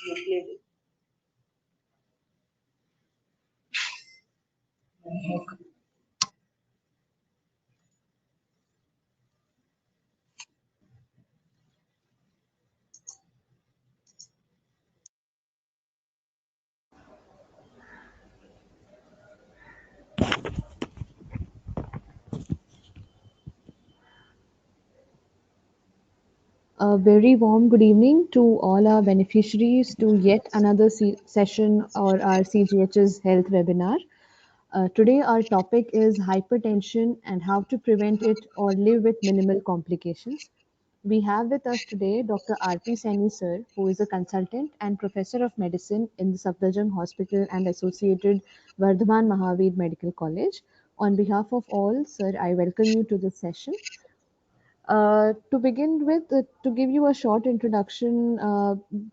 UPA. A very warm good evening to all our beneficiaries to yet another session or our CGH's health webinar. Today our topic is hypertension and how to prevent it or live with minimal complications. We have with us today Dr. R.P. Saini sir, who is a consultant and professor of medicine in the Safdarjung Hospital and associated Vardhaman Mahavir Medical College. On behalf of all, sir, I welcome you to this session. To begin with, to give you a short introduction,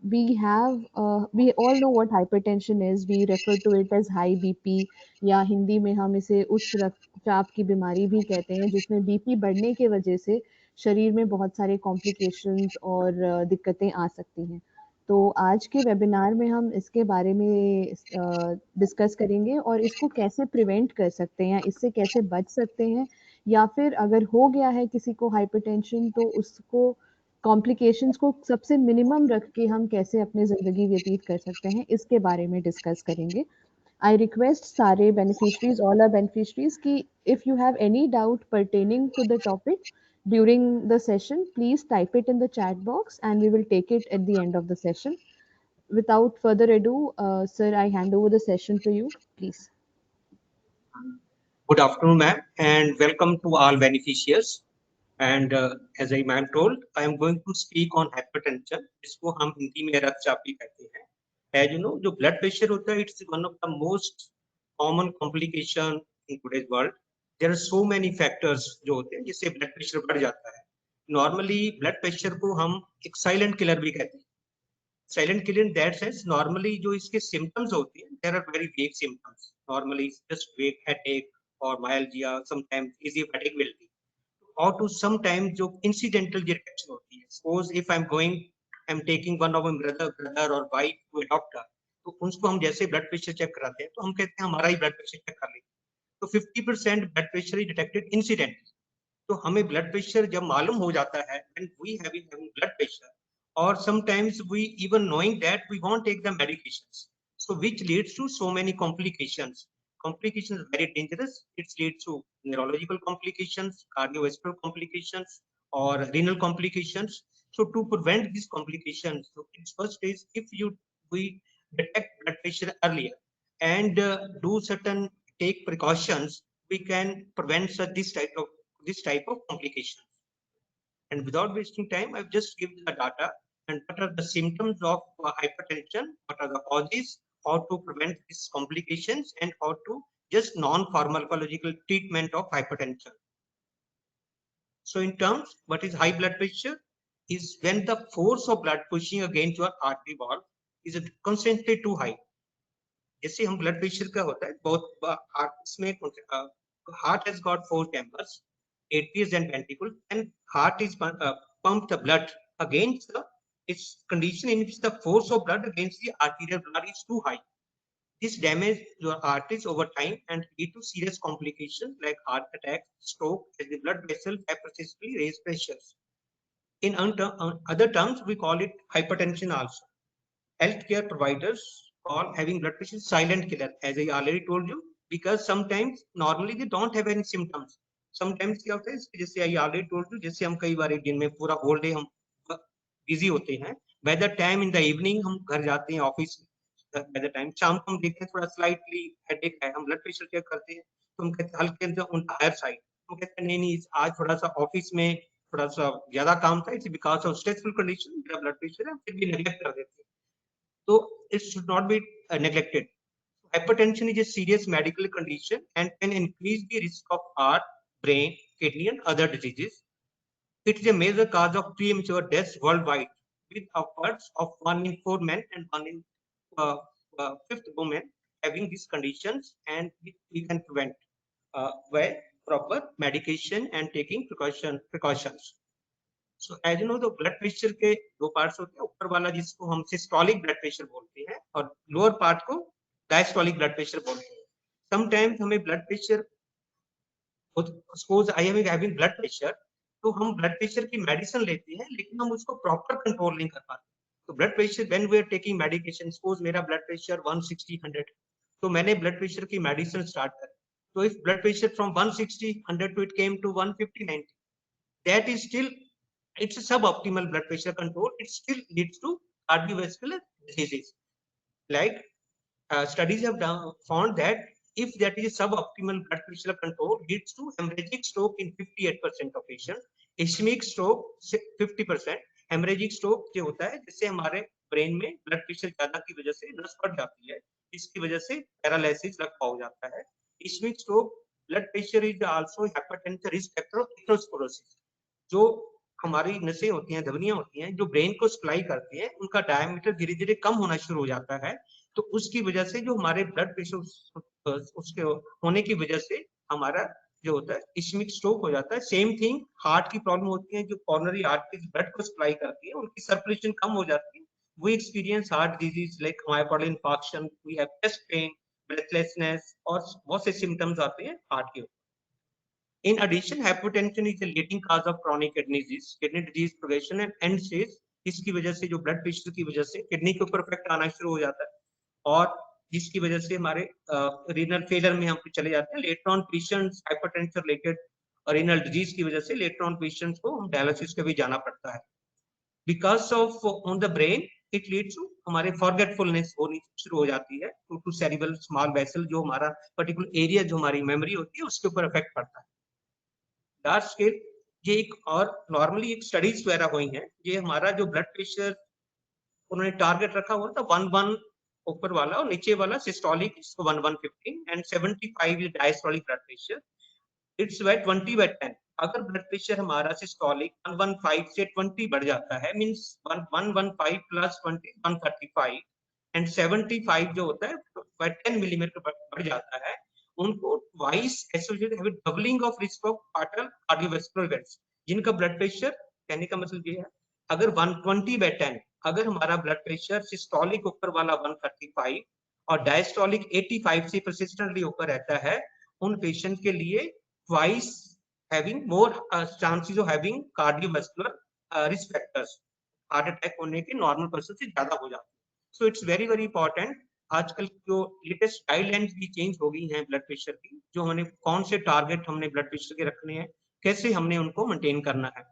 we all know what hypertension is. We refer to it as high BP या हिंदी में हम इसे उच्च रक्तचाप की बीमारी भी कहते हैं, जिसमें बीपी बढ़ने की वजह से शरीर में बहुत सारे कॉम्प्लिकेशंस और दिक्कतें आ सकती हैं। तो आज के वेबिनार में हम इसके बारे में डिस्कस करेंगे और इसको कैसे प्रिवेंट कर सकते हैं, इससे कैसे बच सकते हैं, या फिर अगर हो गया है किसी को हाइपरटेंशन तो उसको कॉम्प्लिकेशंस को सबसे मिनिमम रख के हम कैसे अपनी ज़िंदगी व्यतीत कर सकते हैं, इसके बारे में डिस्कस करेंगे। I request सारे beneficiaries, all our beneficiaries कि if you have any doubt pertaining to the topic during the session, please type it in the chat box and we will take it at the end of the session. Without further ado, sir, I hand over the session to you, please. Good afternoon, ma'am, and welcome to all beneficiaries. And as I ma'am told, I am going to speak on hypertension. इसको हम हिंदी में रक्तचाप भी कहते हैं. As you know, जो blood pressure होता है, it's one of the most common complication in today's world. There are so many factors जो होते हैं जिससे blood pressure बढ़ जाता है. Normally, blood pressure को हम एक silent killer भी कहते हैं. Silent killer in that sense, normally जो इसके symptoms होती हैं, there are very vague symptoms. Normally, it's just vague headache or myalgia, sometimes easy fatigue will be. Or to sometimes जो incidental reaction होती है. Suppose if I'm taking one of my brother or wife to a doctor, तो उसको हम जैसे blood pressure check कराते हैं, तो हम कहते हैं हमारा ही blood pressure check कर लीजिए. तो 50% blood pressure is detected incidentally. तो हमें blood pressure जब मालूम हो जाता है, and we having blood pressure, or sometimes we even knowing that we won't take the medications, so which leads to so many complications. Complications are very dangerous. It leads to neurological complications, cardiovascular complications, or renal complications. So to prevent these complications, so its first is if we detect blood pressure earlier and do certain take precautions, we can prevent this type of complications. And without wasting time, I've just given the data and what are the symptoms of hypertension, what are the causes, how to prevent these complications, and how to just non-pharmacological treatment of hypertension. So in terms, what is high blood pressure? Is when the force of blood pushing against your artery wall is constantly too high. जैसे हम blood pressure का होता है बहुत इसमें heart has got 4 chambers, atrium and ventricle, and heart is pump the blood against its condition in which the force of blood against the arterial blood is too high. This damages your arteries over time and lead to serious complications like heart attack, stroke, as the blood vessels have persistently raised pressures. In other terms, we call it hypertension also. Healthcare providers call having blood pressure silent killer, as I already told you, because sometimes normally they don't have any symptoms. Sometimes क्या होता है, जैसे I already told you, जैसे हम कई बार दिन में पूरा whole day हम busy होते हैं. By the time in the evening हम घर जाते हैं ऑफिस, by the time शाम को हम देखते हैं थोड़ा slightly headache है, हम blood pressure चेक करते हैं, तो हम कहते हैं हल्के से on the higher side. हम कहते हैं नहीं आज थोड़ा सा ऑफिस में थोड़ा सा ज्यादा काम था, it's because of stressful condition, मेरा blood pressure है, फिर भी neglect कर देते हैं. So it should not be neglected. Hypertension is a serious medical condition and can increase the risk of heart, brain, kidney, and other diseases. It is a major cause of premature deaths worldwide, with upwards of 1 in 4 men and 1 in 5th woman having these conditions, and we can prevent by proper medication and taking precautions. So as you know, the blood pressure के दो parts होते हैं, ऊपर वाला जिसको हम systolic blood pressure बोलते हैं और लोअर पार्ट को डायस्टोलिक ब्लड प्रेशर बोलते हैं। समटाइम्स हमें blood pressure, suppose I am having blood pressure, तो हम ब्लड प्रेशर की मेडिसिन लेते हैं लेकिन हम उसको प्रॉपर कंट्रोल नहीं कर पाते। तो blood pressure when we are taking medication, suppose मेरा ब्लड प्रेशर 160 100, तो मैंने ब्लड प्रेशर की मेडिसिन स्टार्ट कर, तो if blood pressure from 160 100 to it came to 150 90, that is still, it's a suboptimal blood pressure control. It still leads to cardiovascular diseases. Like studies have found that if that is suboptimal blood pressure control leads to hemorrhagic stroke in 58% of patients, ischemic stroke 50%। hemorrhagic stroke जो होता है जिससे हमारे brain में blood pressure ज्यादा की वजह से नस फट जाती है, इसकी वजह से पैरालिसिस लगभग हो जाता है। ischemic stroke blood pressure is also hypertension risk factor of atherosclerosis। जो हमारी नसें होती हैं, धमनियां होती हैं जो ब्रेन को सप्लाई करती हैं, उनका डायमीटर धीरे धीरे कम होना शुरू हो जाता है, तो उसकी वजह से जो हमारे ब्लड प्रेशर उसके होने की वजह से हमारा जो होता है इस्मिक स्ट्रोक हो जाता है। सेम थिंग हार्ट की प्रॉब्लम होती है, जो कॉर्नरी आर्टरीज ब्लड को सप्लाई करती है, उनकी सर्कुलेशन कम हो जाती है, we experience heart disease like myocardial infarction, we have chest pain, breathlessness और बहुत से सिम्टम्स आते हैं हार्ट के। In addition, hypertension is a leading cause of chronic kidney disease progression and end stage। इसकी वजह से जो ब्लड प्रेशर की वजह से किडनी के ऊपर इफेक्ट आना शुरू हो जाता है और जिसकी वजह से हमारे रीनल फेलियर में हम चले जाते हैं। Later on patients hypertension related renal disease की वजह से लेटर ऑन पेशेंट्स को हम डायलिसिस पे भी जाना पड़ता है। Because of on the brain it leads to हमारे फॉरगेटफुलनेस होनी शुरू हो जाती है, टू सेरिब्रल स्मॉल वेसल, जो हमारा पर्टिकुलर एरिया जो हमारी मेमोरी होती है उसके ऊपर इफेक्ट पड़ता है। लार्ज स्केल ये एक और नॉर्मली एक स्टडीज वगैरह हुई हैं, ये हमारा जो ब्लड प्रेशर उन्होंने टारगेट रखा हुआ था 11 ऊपर वाला और नीचे वाला सिस्टोलिक इसको 1115 and 75 is diastolic blood pressure. It's by 20/10। अगर ब्लड प्रेशर हमारा सिस्टोलिक 115 से 20 बढ़ जाता है, मींस 115 प्लस 20 135 एंड 75 जो होता है बाय 10 मिलीमीटर बढ़ जाता है, उनको twice associated have doubling of risk of फाटल कार्डियोवास्कुलर इवेंट्स। जिनका ब्लड प्रेशर, कहने का मतलब ये है, अगर 120/10 अगर हमारा ब्लड प्रेशर सिस्टोलिक ऊपर वाला 135 और डायस्टोलिक 85 से परसिस्टेंटली ऊपर रहता है, उन पेशेंट के लिए twice having more chances of having cardiovascular risk factors, heart attack होने के नॉर्मल पर्सन से ज्यादा हो जाते हैं। So it's very very important. आजकल जो लेटेस्ट गाइडलाइंस भी चेंज हो गई हैं ब्लड प्रेशर की, जो हमने कौन से टारगेट हमने ब्लड प्रेशर के रखने हैं, कैसे हमने उनको मेंटेन करना है।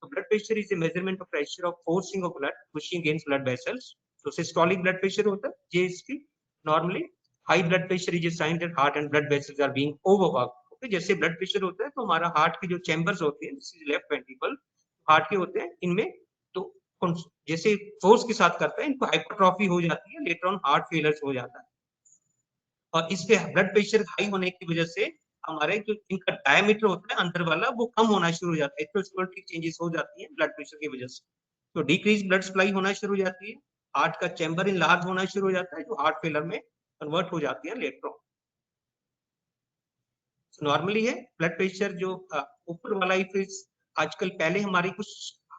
So blood pressure is a measurement of pressure of forcing of blood pushing against blood vessels. So systolic blood pressure होता है, ये इसकी normally high blood pressure is a sign that heart and blood vessels are being overworked। okay? जैसे blood pressure होता है तो हमारा heart के जो चैम्बर्स होते हैं, this is left ventricle, heart के होते हैं, इनमें तो जैसे फोर्स के साथ करता है इनको हाइपरट्रॉफी हो जाती है, लेटर ऑन हार्ट फेलियर हो जाता है। और इस पे ब्लड प्रेशर हाई होने की वजह से हमारे जो इनका डायमीटर होता है अंदर वाला वो कम होना शुरू हो जाता है, एथेरोस्क्लेरोटिक चेंजेस हो जाती है ब्लड प्रेशर की वजह से। तो डिक्रीज ब्लड सप्लाई होना शुरू हो जाती है, हार्ट का चैम्बर इनलार्ज होना शुरू हो जाता है, जो हार्ट फेलियर में कन्वर्ट हो जाती है लेटर ऑन। नॉर्मली है ब्लड प्रेशर जो ऊपर वाला इफ आजकल, पहले हमारी कुछ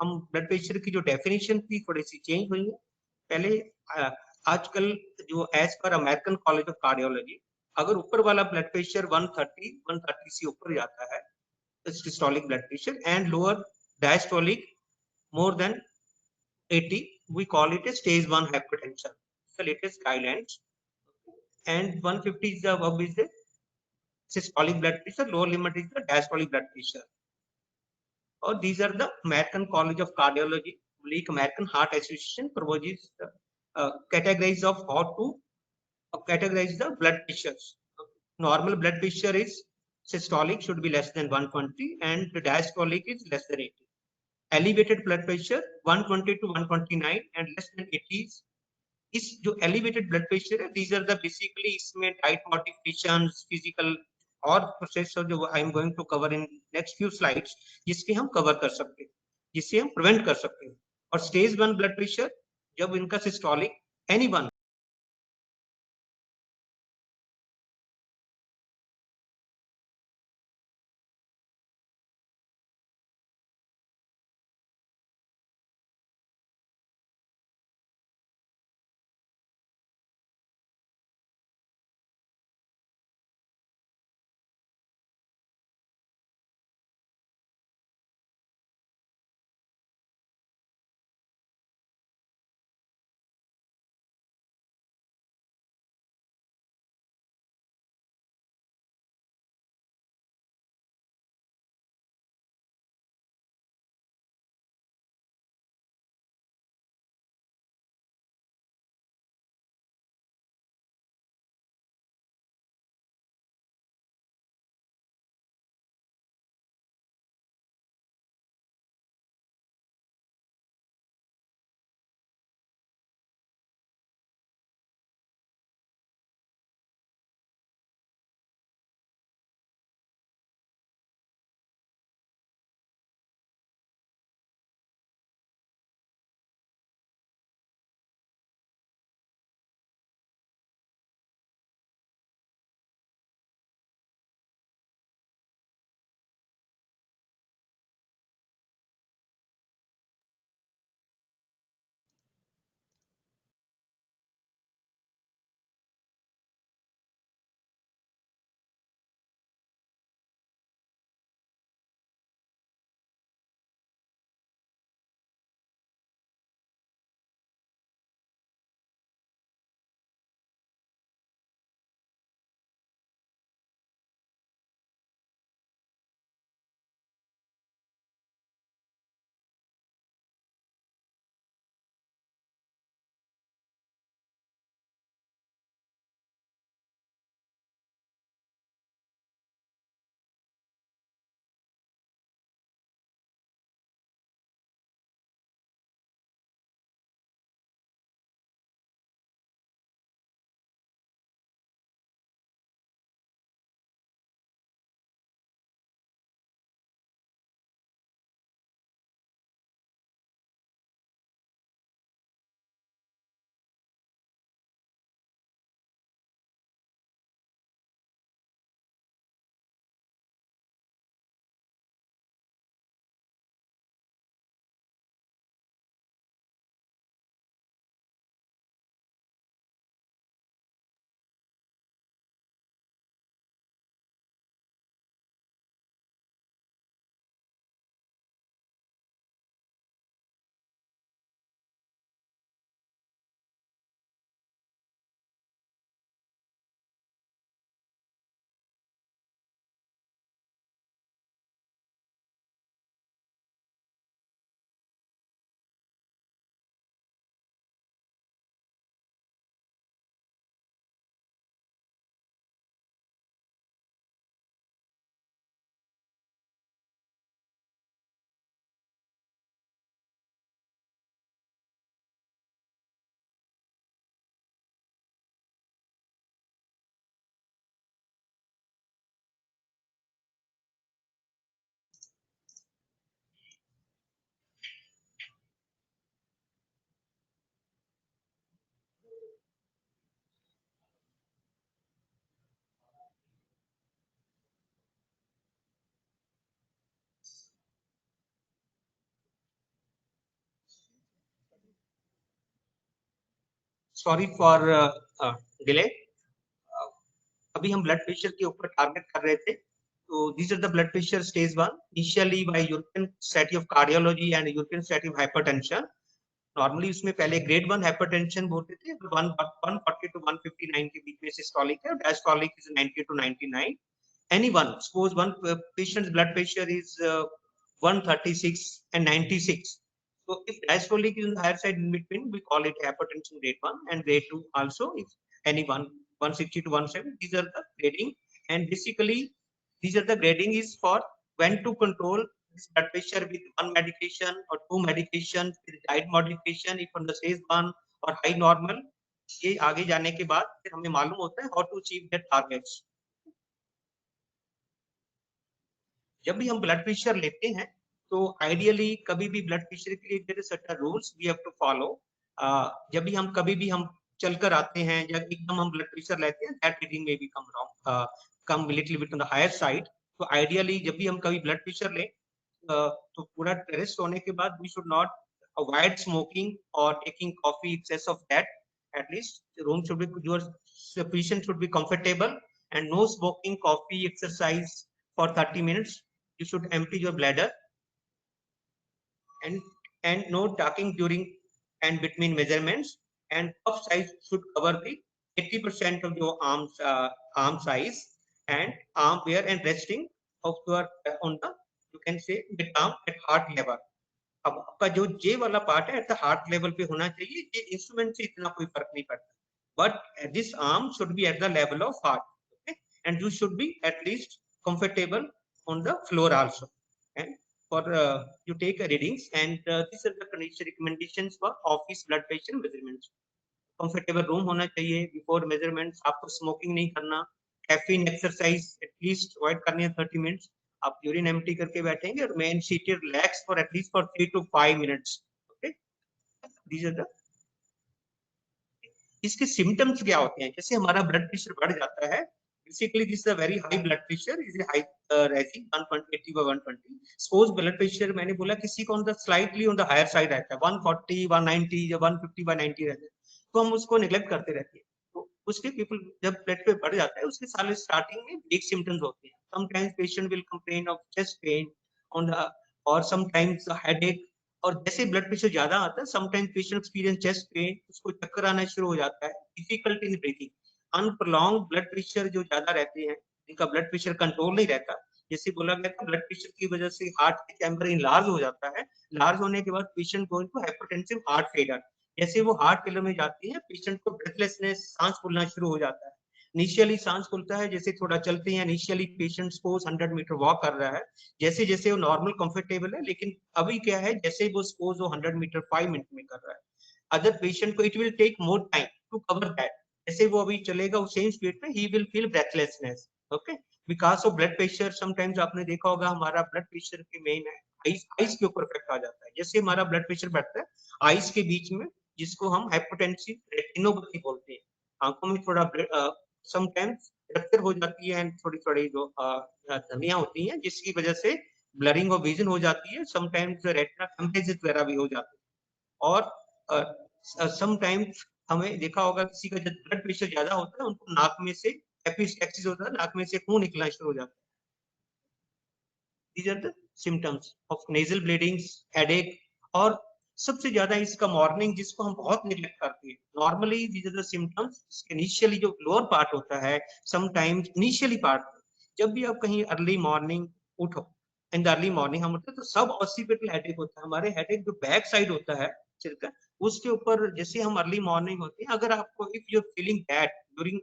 हम ब्लड प्रेशर की जो डेफिनेशन थी थोड़ी सी चेंज हुई है। पहले आजकल जो as per American college of cardiology, अगर ऊपर वाला ब्लड प्रेशर 130 से ऊपर जाता है systolic blood pressure and lower diastolic more than 80, we call it a stage 1 hypertension, the latest guidelines। and 150 is the above is the systolic blood pressure, lower limit is the diastolic blood pressure। और these are the American College of Cardiology, like American Heart Association proposes categories of how to categorize the blood pressures। Normal blood pressure is systolic should be less than 120 and the diastolic is less than 80। Elevated blood pressure 120 to 129 and less than 80 इस जो elevated blood pressure है, these are the basically इसमें diet modifications, physical और process जो I am going to cover in next few slides, जिसके हम cover कर सकते हैं, जिससे हम प्रिवेंट कर सकते हैं। और स्टेज 1 ब्लड प्रेशर जब इनका systolic anyone sorry for delay. अभी हम ब्लड प्रेशर के ऊपर टारगेट कर रहे थे। तो these are the blood pressure stage 1 initially by European Society of Cardiology and European Society of Hypertension। Normally उसमें पहले ग्रेड 1 हाइपरटेंशन बोलते थे, 140 to 159 के बीच में सिस्टोलिक है, diastolic is 90 to 99। anyone suppose one patient's blood pressure is 136 and 96, so if diastolic is on the higher side in between, we call it hypertension grade 1, and grade 2 also if anyone 160 to 170, these are the grading। And basically these are the grading is for when to control this blood pressure with one medication or two medication with diet modification if on the stage 1 or high normal। ये आगे जाने के बाद फिर हमें मालूम होता है how to achieve their targets। जब भी हम ब्लड प्रेशर लेते हैं तो आइडियली कभी भी ब्लड प्रेशर के लिए there is certain rules we have to follow. जब भी हम कभी भी हम चलकर आते हैं या एकदम हम ब्लड प्रेशर लेते हैं, दैट रीडिंग में become wrong, come little bit on the higher side. तो आइडियली जब भी हम कभी ब्लड प्रेशर लें तो पूरा टेस्ट होने के बाद we should not avoid smoking और taking coffee excess of that. At least room should be your patient should be comfortable and no smoking coffee exercise for 30 minutes। You should empty your bladder and no talking during and between measurements, and cup size should cover the 80% of your arm size and arm wear and resting of your on the you can say mid arm at heart level। अब आपका जो जे वाला part है at the heart level पे होना चाहिए। ये instrument से इतना कोई फर्क नहीं पड़ता, but this arm should be at the level of heart, okay, and you should be at least comfortable on the floor also। and for you take readings, and these are the condition recommendations for office blood pressure measurements। comfortable room होना चाहिए before measurements। आपको smoking नहीं करना, caffeine exercise at least avoid करनी है 30 minutes. आप urine empty करके बैठेंगे और main seated relax for at least for 3 to 5 minutes, okay. These are the इसके सिम्टम्स क्या होते हैं। जैसे हमारा ब्लड प्रेशर बढ़ जाता है, basically this is a very high blood pressure, is high rising 180 by 120। Suppose blood pressure मैंने बोला किसी को on the slightly on the higher side रहता है, 140 190 या 150 by 90 रहता है, तो हम उसको नेग्लेक्ट करते रहते हैं। तो उसके पीपल जब ब्लड पे बढ़ जाता है उसके साल स्टार्टिंग में एक सिम्टम्स होते हैं। Sometimes patient will complain of chest pain on the और समटाइम्स हेडेक, और जैसे ब्लड प्रेशर ज्यादा आता है sometimes patient experience chest pain, उसको चक्कर आना शुरू हो जाता है, difficulty in breathing. And prolonged blood pressure जो ज्यादा रहते हैं जिनका ब्लड प्रेशर कंट्रोल नहीं रहता, जैसे बोला गया था ब्लड प्रेशर की वजह से हार्ट के चैम्बर इनलार्ज हो जाता है, लार्ज होने के बाद पेशेंट को हाइपरटेंसिव हार्ट फेलियर। जैसे वो हार्ट फेलियर में जाती है पेशेंट को ब्रेथलेसनेस, सांस फूलना शुरू हो जाता है। इनिशियली सांस फूलता है जैसे थोड़ा चलते हैं, initially patient suppose 100 metre walk कर रहा है, जैसे जैसे वो नॉर्मल कंफर्टेबल है, लेकिन अभी क्या है जैसे वो सपोज वो 100 मीटर 5 मिनट में कर रहा है, अदर पेशेंट को it will take more time to cover that. जैसे वो अभी चलेगा उस सेम स्पीड पे, he will feel breathlessness, okay, because of blood pressure. Sometimes आपने देखा होगा हमारा ब्लड प्रेशर के मेन है आइस के ऊपर इफेक्ट आ जाता है। जैसे हमारा ब्लड प्रेशर बढ़ता है आइस के बीच में, जिसको हम हाइपोटेंसिव रेटिनोपैथी बोलते हैं, आंखों में थोड़ा समटाइम्स रक्तर हो जाती है, एंड थोड़ी थोड़ी जो धमियां होती हैं जिसकी वजह से ब्लरिंग ऑफ विजन हो जाती है, समटाइम्स रेटिना हेमरेजेस वगैरह भी हो जाते हैं। और समटाइम्स हमें देखा होगा किसी का जब ब्लड प्रेशर ज्यादा होता है उनको नाक में से एपिस्टेक्सिस होता है, नाक में से खून निकलना शुरू हो जाता है। These are the symptoms of nasal bleedings, headache, और सबसे ज्यादा इसका मॉर्निंग जिसको हम बहुत निगलेक्ट करते हैं। Normally these are the symptoms, initially जो लोअर पार्ट होता है, समटाइम्स इनिशियली पार्ट, जब भी आप कहीं अर्ली मॉर्निंग उठो, इन द अर्ली मॉर्निंग हम उठते तो सब ऑसिपिटल हेडेक होता है। हमारे हेडेक जो बैक साइड होता है सिर का, उसके ऊपर जैसे हम अर्ली मॉर्निंग होते हैं, अगर आपको if you are feeling bad during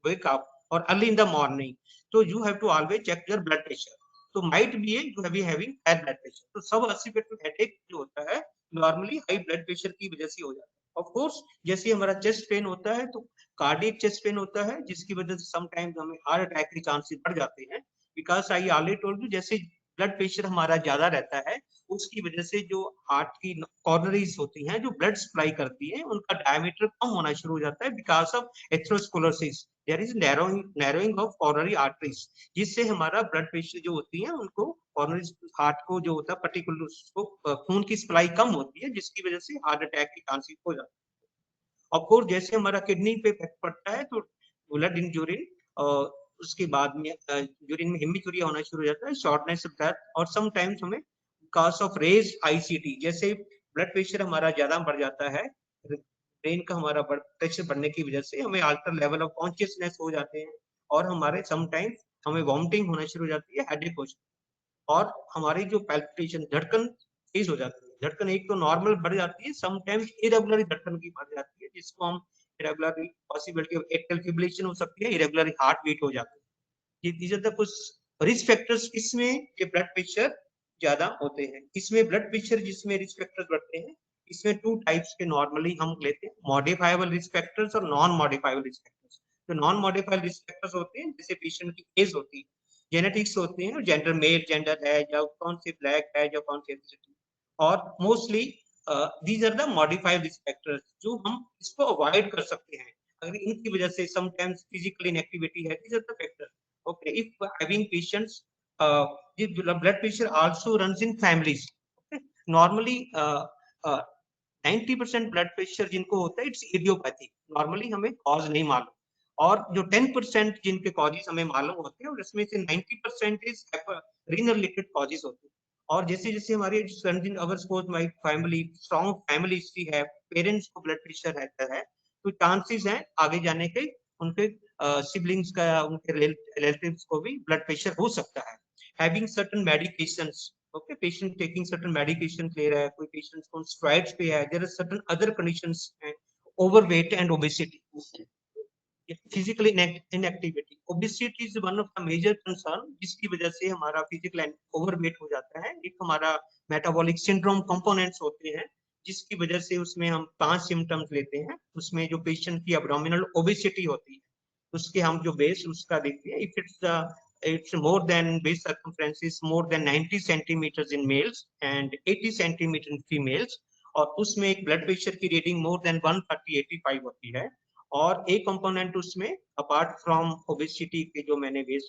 wake up or early in the morning, so you have to always check your blood pressure। तो might be you have having high blood pressure। तो सब occipital headache जो होता है normally high blood pressure की वजह से हो जाता है। ऑफ कोर्स जैसे हमारा चेस्ट पेन होता है तो कार्डियक चेस्ट पेन होता है, जिसकी वजह से समटाइम्स हमें हार्ट अटैक के चांसेस बढ़ जाते हैं, because I already told you जैसे ब्लड प्रेशर हमारा ज्यादा रहता है उसकी वजह से जो हार्ट की कॉर्नरीज होती हैं जो ब्लड सप्लाई करती है उनका डायमीटर कम होना शुरू हो जाता है, because of atherosclerosis there is narrowing of coronary arteries, जिससे हमारा ब्लड प्रेशर जो होती है उनको कॉर्नरी हार्ट को जो होता है पर्टिकुलर उसको खून की सप्लाई कम होती है, जिसकी वजह से हार्ट अटैक के चांसेस हो जाते हैं। ऑफ कोर्स जैसे हमारा किडनी पे इफेक्ट पड़ता है तो ब्लड इन यूरिन, उसके बाद में यूरिन में हेमीचूरिया होना शुरू हो जाता है, शॉर्टनेस ऑफ ब्रेथ, और समटाइम्स हमें कॉज ऑफ रेज आईसीटी, जैसे ब्लड प्रेशर हमारा ज्यादा बढ़ जाता है, ब्रेन का हमारा प्रेशर बढ़ने की वजह से हमें अल्टर लेवल ऑफ कॉन्शियसनेस हो जाते हैं, और हमारे समटाइम्स हमें वॉमिटिंग होना शुरू हो जाती है, हेडेक हो जाती है, और हमारी जो पैल्पिटेशन धड़कन तेज हो जाती है। धड़कन एक तो नॉर्मल बढ़ जाती है, समटाइम्स इरेगुलर धड़कन की बढ़ जाती है, जिसको हम irregular possibility of atrial fibrillation हो सकती है, इरेगुलर हार्ट बीट हो जाती है। ये दीज आर द कुछ रिस्क फैक्टर्स इसमें ये ब्लड प्रेशर ज्यादा होते हैं। इसमें ब्लड प्रेशर जिसमें रिस्क फैक्टर्स बढ़ते हैं, इसमें टू टाइप्स के नॉर्मली हम लेते हैं, मॉडिफाइबल रिस्क फैक्टर्स और नॉन मॉडिफाइबल रिस्क फैक्टर्स। तो नॉन मॉडिफाइबल रिस्क फैक्टर्स होते हैं जैसे पेशेंट की एज होती है, जेनेटिक्स होते हैं, जेंडर मेल जेंडर है, या कौन सी ब्लैक है, या कौन सी एथनिसिटी, और mostly these are the modified risk factors जो हम इसको अवॉइड कर सकते हैं अगर इनकी वजह से समटाइम्स फिजिकल इनएक्टिविटी है। These are the factors. Okay, if having patients, the blood pressure also runs in families. Okay, normally 90% blood pressure जिनको होता है इट्स इडियोपैथिक, नॉर्मली हमें कॉज नहीं मालूम, और जो 10% जिनके कॉजेज हमें मालूम होते हैं उसमें से 90% इज रीनल रिलेटेड कॉजेज होते हैं। और जैसे जैसे हमारे अगर suppose my family strong family history है, पेरेंट्स को ब्लड प्रेशर रहता है, तो चांसेस हैं आगे जाने के उनके सिबलिंग्स का, उनके रिलेटिव्स को भी ब्लड प्रेशर हो सकता है। Having certain medications, okay, patient taking certain medication ले रहा है, कोई पेशेंट को स्टेरॉइड्स पे है, there are certain other conditions हैं, overweight and obesity, physical inactivity. Obesity is one of the major concern जिसकी वजह से हमारा फिजिकल ओवरवेट हो जाता है। एक हमारा मेटाबॉलिक सिंड्रोम कंपोनेंट्स होते हैं जिसकी वजह से उसमें हम 5 सिम्टम्स लेते हैं, उसमें जो पेशेंट की एब्डोमिनल ओबेसिटी होती है उसके हम जो बेस उसका देखते हैं, if it's more than base circumference is more than 90 centimeters in males and 80 centimeter in females, और उसमें एक ब्लड प्रेशर की रीडिंग मोर देन 130/85 होती है। और एक कंपोनेंट उसमें अपार्ट फ्रॉम ओबेसिटी के जो मैंने बेस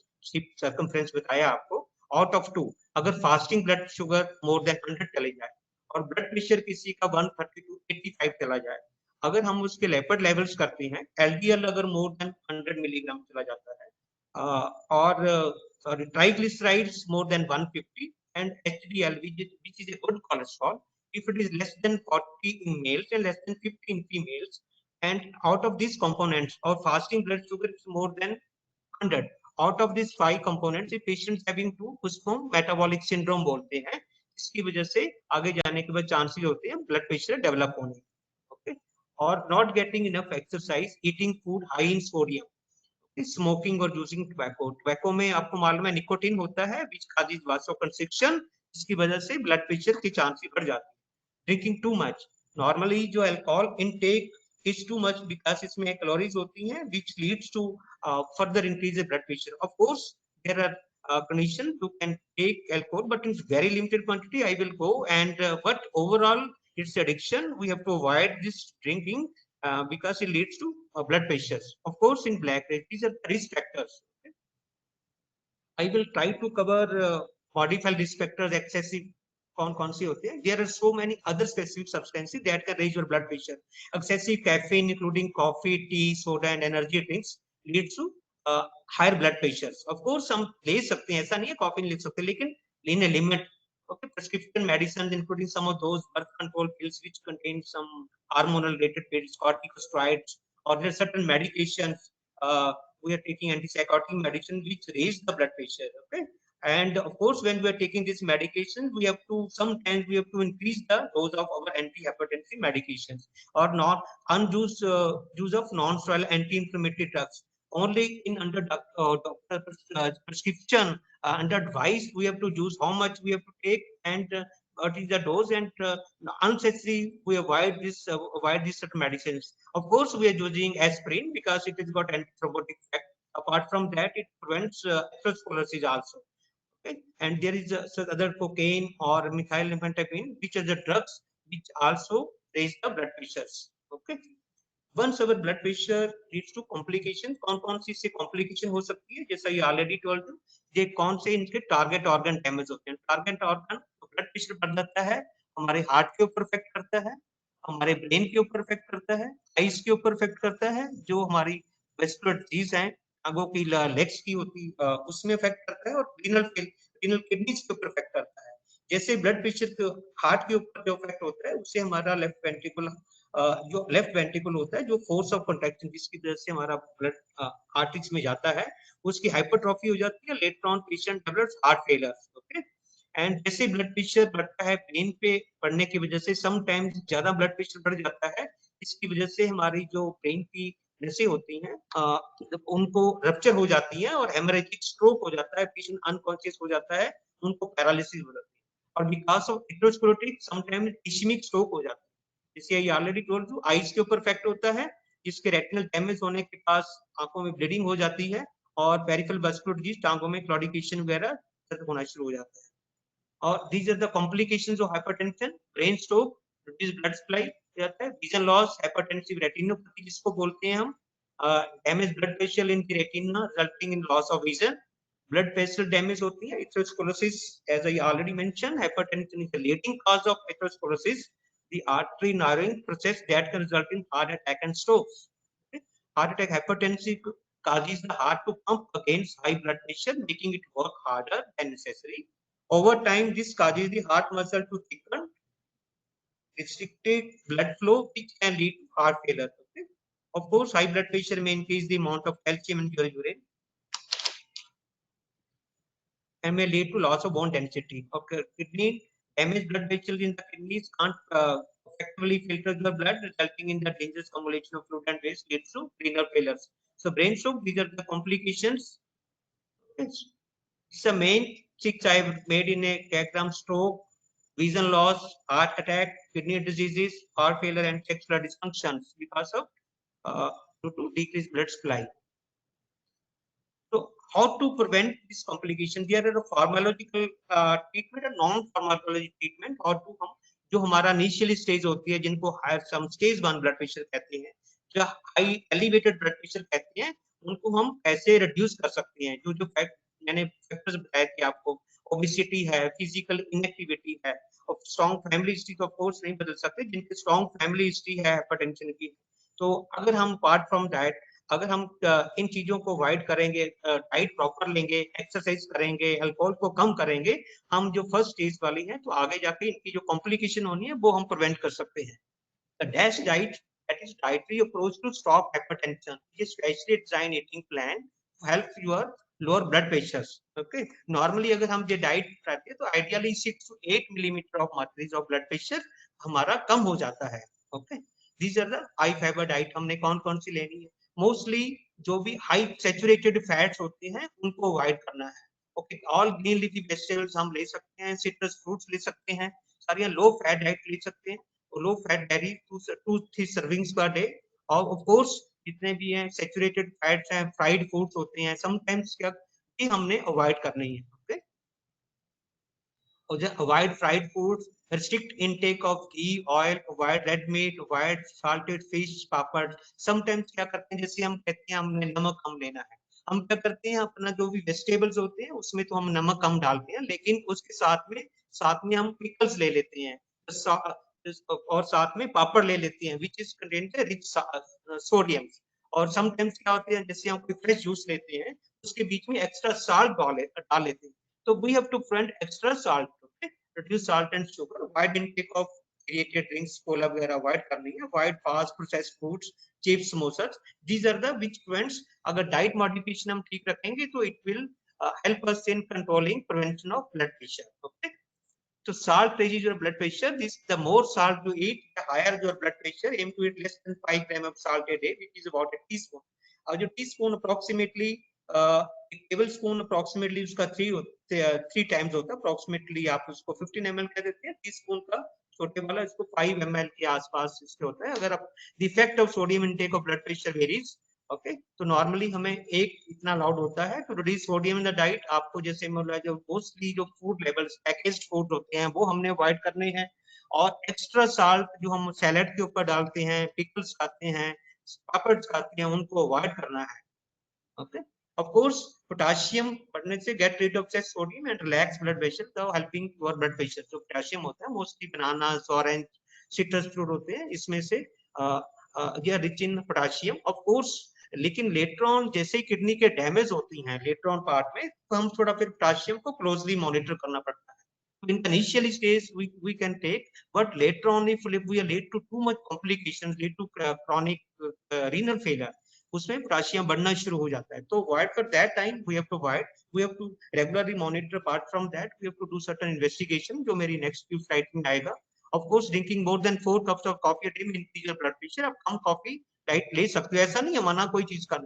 सर्कमफ्रेंस बताया आपको, आउट ऑफ 2 अगर fasting blood sugar more than 100 चले जाए और ब्लड प्रेशर किसी का 130/85 चला जाए, अगर हम उसके लिपिड लेवल्स करते हैं, एलडीएल अगर मोर देन 100 मिलीग्राम चला जाता है, or triglycerides more than 150, and HDL, which is a good cholesterol, if it is less than 40 in males and less than 50 in females, and out of these components our fasting blood sugar is more than 100, out of these 5 components if patients having 2, उसको metabolic syndrome बोलते हैं, इसकी वजह से आगे जाने के बाद चांसेस होते हैं ब्लड प्रेशर डेवलप होने। ओके, और not getting enough exercise, eating food high in sodium, smoking और यूजिंग टोबैको। टोबैको में आपको मालूम है निकोटीन होता है विच कॉजेस वासोकंस्ट्रिक्शन, जिसकी वजह से ब्लड प्रेशर के चांसेस बढ़ जाते हैं। ड्रिंकिंग टू मच, नॉर्मली जो alcohol intake is too much because इसमें कैलोरीज होती हैं which leads to further increase blood pressure. Of course there are condition you can take alcohol but in very limited quantity, I will go, and but overall it's addiction, we have to avoid this drinking because it leads to blood pressures. Of course, in black race, these are risk factors. Okay? I will try to cover modified risk factors, excessive कौन से होते हैं। There are so many other specific substances that can raise your blood pressure. Excessive caffeine, including coffee, tea, soda, and energy drinks, leads to higher blood pressures. Of course, हम ले सकते हैं, ऐसा नहीं है कॉफी नहीं ले सकते, लेकिन in a limit. Okay, prescription medicines, including some of those birth control pills, which contain some hormonal related pills, corticosteroids, or there are certain medications. We are taking antipsychotic medicine which raise the blood pressure. Okay, and of course, when we are taking this medication, we have to sometimes we have to increase the dose of our antihypertensive medications or not unused use of non-steroidal anti-inflammatory drugs. Only in under doctor prescription, under advice, we have to use how much we have to take and what is the dose, and unnecessary we avoid these certain medicines. Of course, we are using aspirin because it has got antithrombotic effect. Apart from that, it prevents atherosclerosis also. Okay? And there is other cocaine or methylamphetamine, which are the drugs which also raise the blood pressures. Okay. Once our blood pressure leads to complication, कौन सी से complication हो सकती है, जैसा ये already told you, ये कौन से इनके target organ damage होते हैं। target organ ब्लड प्रेशर बढ़ जाता है, हमारे हार्ट के ऊपर इफेक्ट करता है, हमारे ब्रेन के ऊपर इफेक्ट करता है, आइज के ऊपर इफेक्ट करता है, जो हमारी वेस्कुलर डिजीज है आगों की लेग्स की होती उसमें इफेक्ट करता है, और रीनल किडनीज के ऊपर इफेक्ट करता है। जैसे ब्लड प्रेशर हार्ट के ऊपर जो इफेक्ट होता है उससे हमारा लेफ्ट वेंट्रिकल जो लेफ्ट वेंट्रिकल होता है, जो फोर्स ऑफ कंट्रैक्शन जिसकी वजह से हमारा ब्लड आर्टरीज में जाता है, उसकी हाइपरट्रॉफी हो जाती है, later on patient develops heart failure. Okay, and जैसे ब्लड प्रेशर बढ़ता है ब्रेन पे बढ़ने की वजह से समटाइम्स ज्यादा ब्लड प्रेशर बढ़ जाता है, इसकी वजह से हमारी जो ब्रेन की नसें होती हैं उनको रप्चर हो जाती है और हेमरेजिक स्ट्रोक हो जाता है, पेशेंट अनकॉन्शियस हो जाता है, उनको पैरालिसिस हो जाती है। और because of atherosclerotic sometimes ischemic stroke हो जाता है। जैसे I already told you, eyes के ऊपर इफेक्ट होता है, जिसके रेटिनल डैमेज होने के पास आंखों में ब्लीडिंग हो जाती है, और पेरिफेरल वास्कुलर डिजीज टांगों में क्लॉडिकेशन वगैरह दर्द होना शुरू हो जाता है। और these are the complications of hypertension, brain stroke, reduced blood supply जाता है, vision loss, hypertensive retinopathy जिसको बोलते हैं हम, damage blood vessel in the retina resulting in loss of vision, blood vessel damage होती है, atherosclerosis, as I already mentioned, hypertension is the leading cause of atherosclerosis, the artery narrowing process that can result in heart attack and strokes. Okay? Heart attack, hypertension causes the heart to pump against high blood pressure, making it work harder than necessary. Over time, this causes the heart muscle to thicken, restricted blood flow, which can lead to heart failure. Okay? Of course, high blood pressure may increase the amount of calcium in your urine and may lead to loss of bone density. Okay, kidney damaged blood vessels in the kidneys can't effectively filter the blood, resulting in the dangerous accumulation of fluid and waste leads to renal failures. So, brain stroke, these are the complications. It's the main 6 I've made in a diagram: stroke, vision loss, heart attack, kidney diseases, heart failure, and sexual dysfunctions because of due to decreased blood supply. So, how to prevent this complication? There are a pharmacological treatment and non-pharmacology treatment. How to हम जो हमारा initial stage होती है, जिनको higher some stage 1 blood pressure कहते हैं, जो high elevated blood pressure कहते हैं, उनको हम कैसे रिड्यूस कर सकते हैं? जो जो फैक्ट मैंने फैक्टर्स बताए कि आपको ओबेसिटी है, फिजिकल इनएक्टिविटी है, और स्ट्रॉन्ग फैमिली हिस्ट्री तो ऑफ कोर्स नहीं बदल सकते, जिनकी स्ट्रॉन्ग फैमिली हिस्ट्री है हाइपरटेंशन की। तो अगर हम अपार्ट फ्रॉम डाइट, अगर हम इन चीजों को अवॉइड करेंगे, डाइट प्रॉपर लेंगे, एक्सरसाइज करेंगे, अल्कोहल को कम करेंगे, हम जो फर्स्ट स्टेज वाली हैं, तो आगे जाके इनकी जो कॉम्प्लिकेशन होनी है वो हम प्रिवेंट कर सकते हैं। The DASH diet, that is dietary approach to stop hypertension, is specially designed eating plan to help your lower blood pressures. Okay, normally अगर हम ये डाइट खाते हैं तो ideally 6 to 8 millimetre of mercury of blood pressure हमारा कम हो जाता है। Okay, these are the high fibre diet हमने कौन कौन सी लेनी है? मोस्टली जो भी हाई सैचुरेटेड फैट्स होते हैं उनको अवॉइड करना है। Okay, all green leafy vegetables हम ले सकते हैं, सिट्रस फ्रूट्स ले सकते हैं, सारी लो फैट डाइट ले सकते हैं, low fat dairy 2-3 servings per day. और ऑफ कोर्स जितने भी हैं सैचुरेटेड फैट्स हैं, फ्राइड फूड्स होते हैं, समटाइम्स क्या ये हमने अवॉइड करनी है। Okay, avoid fried foods, restrict intake of ghee, oil, avoid red meat, avoid salted fish, papad. Sometimes क्या करते हैं, जैसे हम कहते हैं हमने नमक कम लेना है, हम क्या करते हैं अपना जो भी वेजिटेबल्स होते हैं उसमें तो हम नमक कम डालते हैं, लेकिन उसके साथ में हम पिकल्स ले लेते हैं, और साथ में पापड़ ले लेते हैं, which is content rich sodium. और समटाइम्स क्या होते हैं, जैसे हम कोई फ्रेश जूस लेते हैं उसके बीच में एक्स्ट्रा साल्ट डाल लेते हैं, तो we have to prevent extra salt, okay? Reduce salt and sugar, avoid intake of created drinks, cola वगैरह avoid करनी है, avoid fast processed foods, chips, samosas, these are the which prevents। अगर diet modification हम ठीक रखेंगे तो it will help us in controlling prevention of blood pressure। Okay, so salt raises your blood pressure. This the more salt you eat, the higher your blood pressure. Aim to eat less than 5 grams of salt a day, which is about a teaspoon। और जो teaspoon approximately table spoon approximately उसका 3 times होता है, approximately आप उसको 15 ml कह देते हैं, टीस्पून का छोटे वाला इसको 5 ml के आसपास इसके होता है। अगर आप the effect of sodium intake of blood pressure varies. Okay, तो नॉर्मली हमें एक इतना अलाउड होता है to reduce sodium in the diet. आपको जैसे मतलब जो मोस्टली जो फूड लेवल्स पैकेज्ड फूड होते हैं वो हमने अवॉइड करने हैं, और एक्स्ट्रा साल्ट जो हम सैलेड के ऊपर डालते हैं, पिकल्स खाते हैं, पापड़ खाते हैं, उनको अवॉइड करना है। ओके, of course potassium बढ़ने से get rid of excess sodium and relax blood pressure, so helping your blood pressure। जो potassium होता है मोस्टली बनाना, ऑरेंज, सिट्रस फ्रूट होते हैं, इसमें से ये rich in potassium of course. लेकिन लेटर ऑन जैसे ही किडनी के डैमेज होती हैं लेटर ऑन पार्ट में, तो हम थोड़ा फिर पोटाशियम को क्लोजली मॉनिटर करना पड़ता है। In the initial stage we can take, but later on if we are lead to too much complications, lead to chronic renal failure, उसमें पोटाशियम बढ़ना शुरू हो जाता है। तो avoid for that time we have to avoid, we have to regularly monitor। apart from that we have to do certain investigation, जो मेरी next few slide में आएगा। of course drinking more than 4 cups of coffee a day may increase your blood pressure। आप कम coffee diet ले सकते हो, ऐसा नहीं है मना कोई चीज का।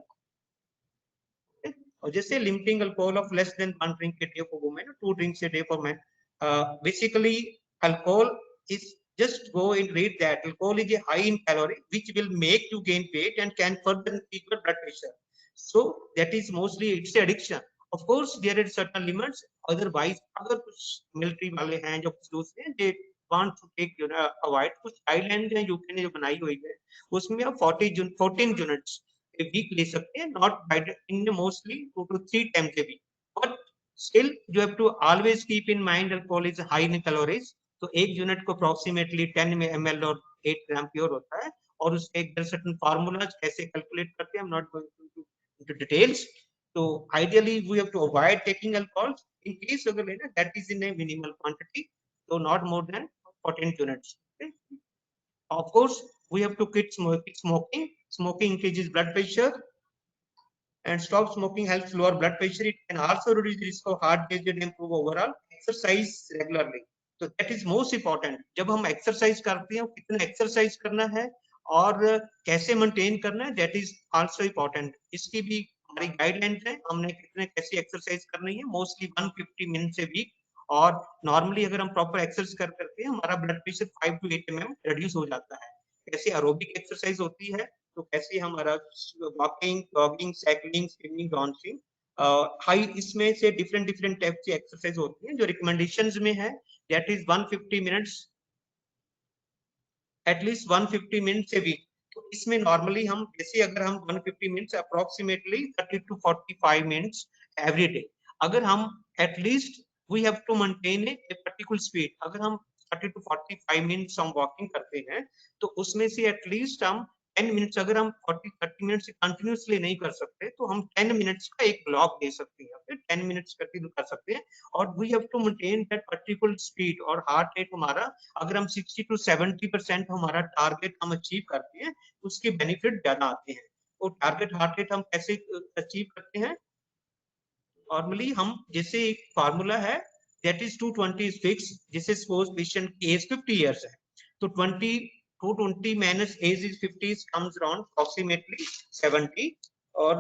और जैसे limiting alcohol of less than 1 drink a day for women, 2 drinks a day for men। basically alcohol is, just go and read that alcohol is a high in calorie which will make you gain weight and can further increase your blood pressure। so that is mostly it's addiction। of course there are certain limits, otherwise अगर कुछ military वाले हैं जो कुछ दूसरे हैं, they want to take avoid, कुछ island है यूके ने जो बनाई हुई है, उसमें आप 14 यूनिट्स a week ले सकते हैं, not by in mostly 2 to 3 times a week। but still you have to always keep in mind alcohol is high in calories। तो एक यूनिट को अप्रोक्सीमेटली 10 ml और 8 ग्राम प्योर होता है, और उसके एक सर्टेन फार्मूलाज कैसे कैलकुलेट करते हैं, I'm not going into details। तो ideally we have to avoid taking alcohol। in case अगर लेना that is in a minimal quantity, so not more than 14 units। okay? Of course we have to quit smoking। smoking increases blood pressure, and stop smoking helps lower blood pressure। it can also reduce the risk of heart disease and improve overall। exercise regularly, तो that is most important। जब हम exercise करते हैं, कितना exercise करना है और कैसे मेंटेन करना है, that is also important। इसकी भी हमारी गाइडलाइंस है, हमने कितने कैसी एक्सरसाइज करनी है, मोस्टली 150 मिनट्स ए वीक। और नॉर्मली अगर हम प्रॉपर एक्सरसाइज करते हैं, हमारा blood pressure 5 to 8 mm reduce हो जाता है। कैसे एरोबिक एक्सरसाइज होती है, तो कैसे हमारा walking, jogging, cycling, swimming, dancing, high, इसमें से डिफरेंट डिफरेंट टाइप की एक्सरसाइज होती हैं जो रिकमेंडेशंस में है। That is 150 minutes, at least 150 minutes a week. तो इसमें नॉर्मली हम जैसे अगर हम 150 minutes approximately 30 to 45 minutes every day, अगर हम at least we have to maintain a particular speed. अगर हम 30 to 45 मिनट्स हम वॉकिंग करते हैं, तो उसमें से एटलीस्ट हम 10 मिनट्स, अगर हम 40-30 मिनट्स कंटिन्यूसली नहीं कर सकते, तो हम 10 मिनट्स का एक ब्लॉक दे सकते हैं, फिर 10 मिनट्स कंटिन्यू कर सकते हैं। और we have to maintain that particular speed. और हार्ट रेट हमारा अगर हम 60 to 70% हमारा टारगेट हम अचीव करते हैं, उसके बेनिफिट ज्यादा आते हैं। तो टारगेट हार्ट रेट हम कैसे अचीव करते हैं, नॉर्मली हम जैसे एक फार्मूला है, दैट इज 220 is fixed। जैसे सपोज पेशेंट की एज 50 इयर्स है, तो 220 minus age is 50 comes around approximately 70। और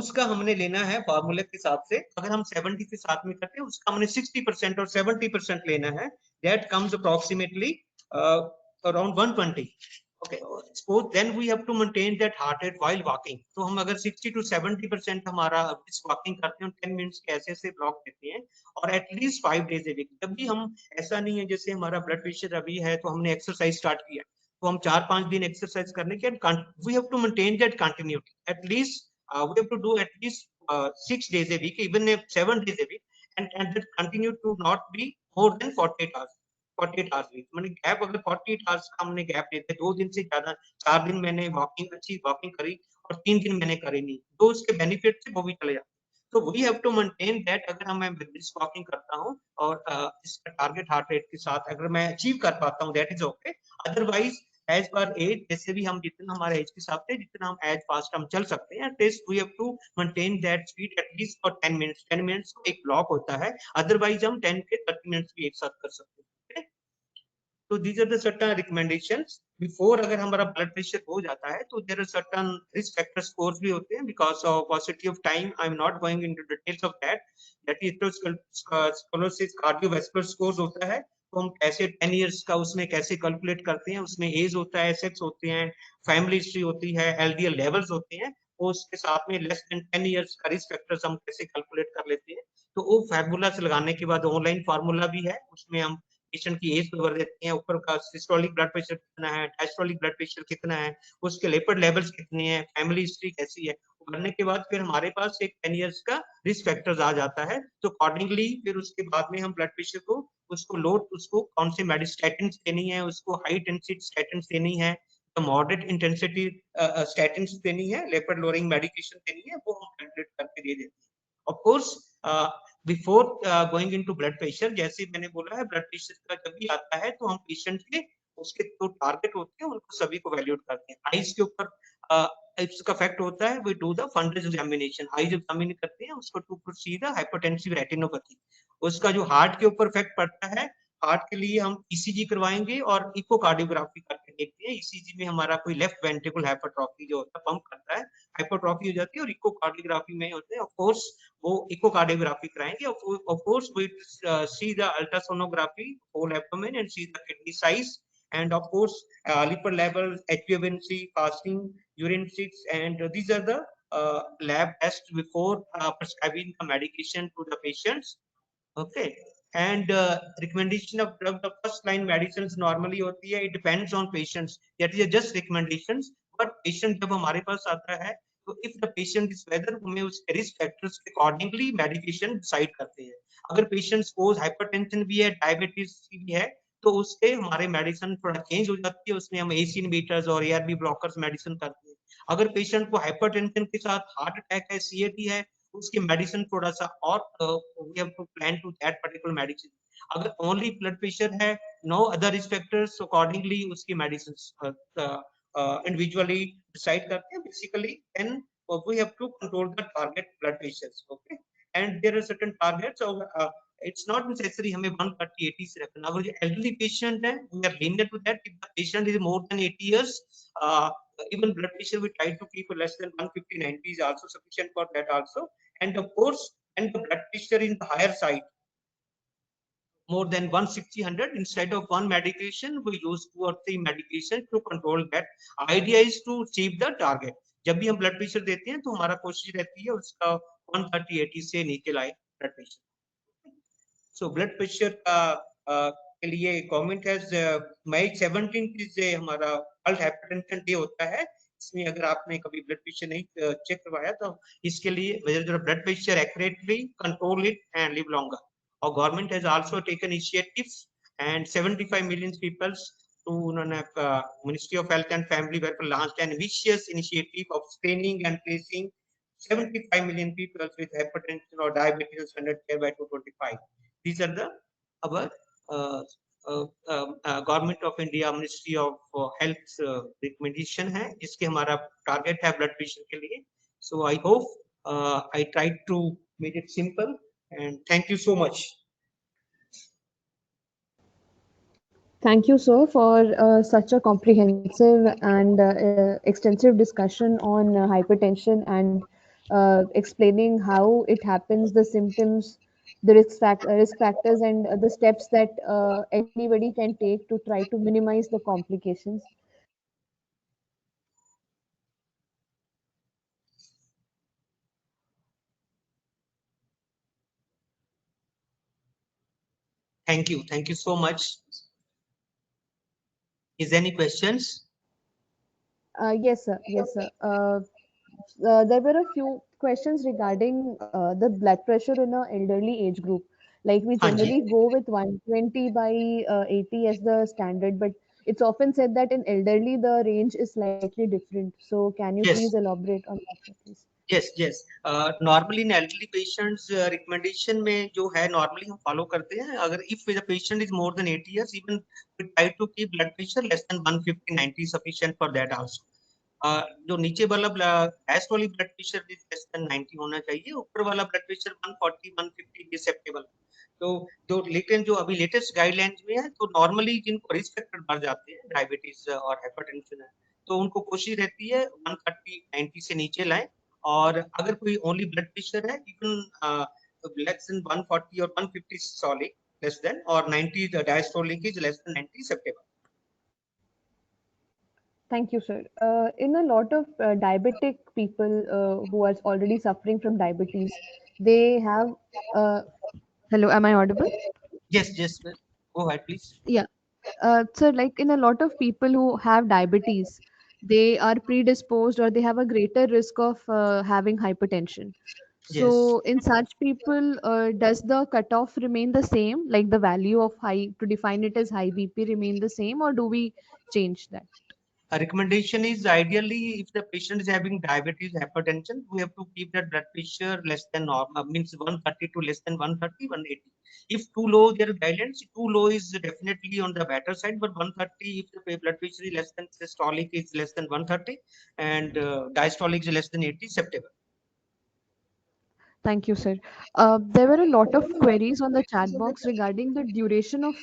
उसका हमने लेना है फार्मूले के हिसाब से, अगर हम 70 के साथ में करते हैं, उसका हमने 60% और 70% लेना है। That comes approximately around 120। okay, suppose then we have to maintain that heart rate while walking। तो हम अगर 60 to 70% हमारा इस वॉकिंग करते हैं, 10 मिनट्स के ऐसे ऐसे ब्लॉक देते हैं, और एटलीस्ट 5 डेज ए वीक। जब भी हम, ऐसा नहीं है जैसे हमारा ब्लड प्रेशर अभी है तो हमने एक्सरसाइज स्टार्ट किया, तो हम 4-5 दिन एक्सरसाइज करने के, we have to maintain that continuity. At least we have to do at least 6 days a week, even if 7 days a week, and that continue to not be more than 48 hours। 48 hours week, मैंने gap अगर 48 hours का हमने gap लेते, 2 दिन से ज्यादा, 4 दिन मैंने वॉकिंग, अच्छी वॉकिंग करी और 3 दिन मैंने करी नहीं, तो उसके बेनिफिट से वो भी चले जाते। तो we have to maintain that. अगर मैं वॉकिंग करता हूँ और इसका टारगेट हार्ट रेट के साथ अगर मैं अचीव कर पाता हूँ, that is okay. Otherwise age पर एज, जैसे भी हम जितना हमारे एज के हिसाब से जितना हम एज फास्ट हम चल सकते हैं, test we have to maintain that speed at least for 10 minutes. 10 minutes को एक ब्लॉक होता है, अदरवाइज हम 10 के 30 मिनट्स भी एक साथ कर सकते हैं। तो these are the certain recommendations before. अगर हमारा ब्लड प्रेशर हो जाता है, तो there are certain risk factor scores भी होते हैं। Because of possibility of time I am not going into details of that. That is atherosclerosis cardiovascular scores होता है। तो हम कैसे 10 इयर्स का उसमें कैसे कैलकुलेट करते हैं, उसमें एज होता है, सेक्स होते हैं, फैमिली हिस्ट्री होती है, एलडीएल लेवल्स होते हैं, और उसके साथ में लेस देन 10 इयर्स का रिस्क फैक्टर्स हम कैसे कैलकुलेट कर लेते हैं। तो वो फार्मूला से लगाने के बाद ऑनलाइन फार्मूला भी है, उसमें हम पेशेंट की एज भर देते हैं, ऊपर का सिस्टोलिक ब्लड प्रेशर कितना है, डायस्टोलिक ब्लड प्रेशर कितना है, उसके लिपिड लेवल्स कितने हैं, फैमिली हिस्ट्री कैसी है, भरने के बाद फिर हमारे पास एक 10 इयर्स का रिस्क फैक्टर्स आ जाता है। तो अकॉर्डिंगली फिर उसके बाद में हम ब्लड प्रेशर को उसको लोड, उसको कौन से मेडिस्टेटिन देनी है, उसको हाई इंटेंसिटी स्टेटिन देनी है, तो मॉडरेट इंटेंसिटी स्टेटिन देनी है, लेपर लोअरिंग मेडिकेशन देनी है, वो हम कैलकुलेट करके दे देते हैं। Of course before going into blood pressure, जैसे मैंने बोला है, ब्लड प्रेशर का जब भी आता है तो हम पेशेंट के उसके जो टारगेट होते हैं उनको सभी को वैल्यूएट करते हैं। आईज के ऊपर इसका इफेक्ट होता है, we do the fundus examination, eyes examine करते हैं उसको to proceed the hypertensive retinopathy. उसका जो हार्ट के ऊपर इफेक्ट पड़ता है, हार्ट के लिए हम ईसीजी करवाएंगे और इकोकार्डियोग्राफी करके देखते हैं। ईसीजी में हमारा कोई लेफ्ट वेंट्रिकल हाइपरट्रॉफी जो होता है, पंप करता है, हाइपरट्रॉफी हो जाती है, और इकोकार्डियोग्राफी में होते हैं ऑफ कोर्स वो इकोकार्डियोग्राफी कराएंगे। Of course we see the ultrasonography whole abdomen and see the kidney size, and of course lipid level, HbA1c, fasting, urine sheets, and these are the lab tests before prescribing the medication to the patients. Okay, and recommendation of drug, the first line medicines normally होती है, it depends on patients, that is just recommendations, but patient जब हमारे पास आता है तो if the patient is whether हमें उसके risk factors के accordingly medication decide करते हैं। अगर patient suppose hypertension भी है, diabetes भी है, तो उससे हमारे मेडिसिन थोड़ा चेंज हो जाती है, उसमें हम एसी इनहिबिटर्स और एआरबी ब्लॉकर्स मेडिसिन करते हैं। अगर पेशेंट को हाइपरटेंशन के साथ हार्ट अटैक है, सीएटी है, उसकी मेडिसिन थोड़ा सा और we have to plan to that particular medicine. अगर ओनली ब्लड प्रेशर है, no other risk factors, accordingly उसकी मेडिसिन इंडिविजुअली डिसाइड करते हैं basically. Then we have to control the target blood pressures. Okay, and there are certain targets, it's not necessary हमें 130/80 से रखना। अगर जो elderly patient है, we are lenient to that. If the patient is more than 80 years, even blood pressure we try to keep less than 150/90 is also sufficient for that also. And of course, and the blood pressure in the higher side, more than 160/100, instead of one medication we use 2 or 3 medications to control that. Idea is to achieve the target. जब भी हम blood pressure देते हैं तो हमारा कोशिश रहती है उसका 130/80 से नीचे लाए blood pressure. So blood pressure का के लिए गवर्नमेंट हैज मई 17 से हमारा वर्ल्ड हाइपरटेंशन डे होता है। इसमें अगर आपने कभी ब्लड प्रेशर नहीं चेक करवाया तो इसके लिए major blood pressure accurately, control it and live longer. और government has also taken initiatives and 75 million peoples to Ministry of Health and Family Welfare launched an ambitious initiative of screening and placing 75 million people with hypertension or diabetes under care by 2025. These are the our government of India, ministry of health recommendation है, जिसके हमारा target है blood pressure के लिए। So I hope I try to make it simple and thank you so much. Thank you, sir, for such a comprehensive and extensive discussion on hypertension and explaining how it happens, the symptoms, the risk factors, and the steps that anybody can take to try to minimize the complications. Thank you so much. Is there any questions? Yes, sir. Yes, sir. There were a few questions regarding the blood pressure in an elderly age group. Like we हाँ जी, generally go with 120/80 as the standard, but it's often said that in elderly the range is slightly different. So can you please yes, elaborate on that, sir, please? yes. Normally in elderly patients recommendation में जो है normally हम follow करते हैं, अगर if the patient is more than 80 years, even we try to keep blood pressure less than 150/90 sufficient for that also. जो नीचे वाला गैस वाली ब्लड प्रेशर भी लेस देन 90 होना चाहिए, ऊपर वाला ब्लड प्रेशर 140/150 एक्सेप्टेबल। तो जो लेकिन जो अभी लेटेस्ट गाइडलाइंस में है, तो नॉर्मली जिनको रिस्क फैक्टर बढ़ जाते हैं, डायबिटीज और हाइपरटेंशन है, तो उनको कोशिश रहती है 130/90 से नीचे लाएं। और अगर कोई ओनली ब्लड प्रेशर है, इवन लेस देन 140 और 150 सॉलिड लेस देन, और 90 diastolic is less than 90 acceptable. Thank you, sir. In a lot of diabetic people who are already suffering from diabetes, they have. Uh, Hello, am I audible? Yes, go ahead please. Yeah. So, like in a lot of people who have diabetes, they are predisposed or they have a greater risk of having hypertension. So Yes. in such people, does the cutoff remain the same, like the value of high to define it as high BP remain the same, or do we change that? A recommendation is ideally if the patient is having diabetes, hypertension, we have to keep that blood pressure less than normal, means 130 to less than 130, 180. If too low, their guidelines, too low is definitely on the better side, but 130, if the blood pressure is less than systolic is less than 130 and diastolic is less than 80, acceptable. Thank you, sir. There were a lot of queries on the chat box regarding the duration of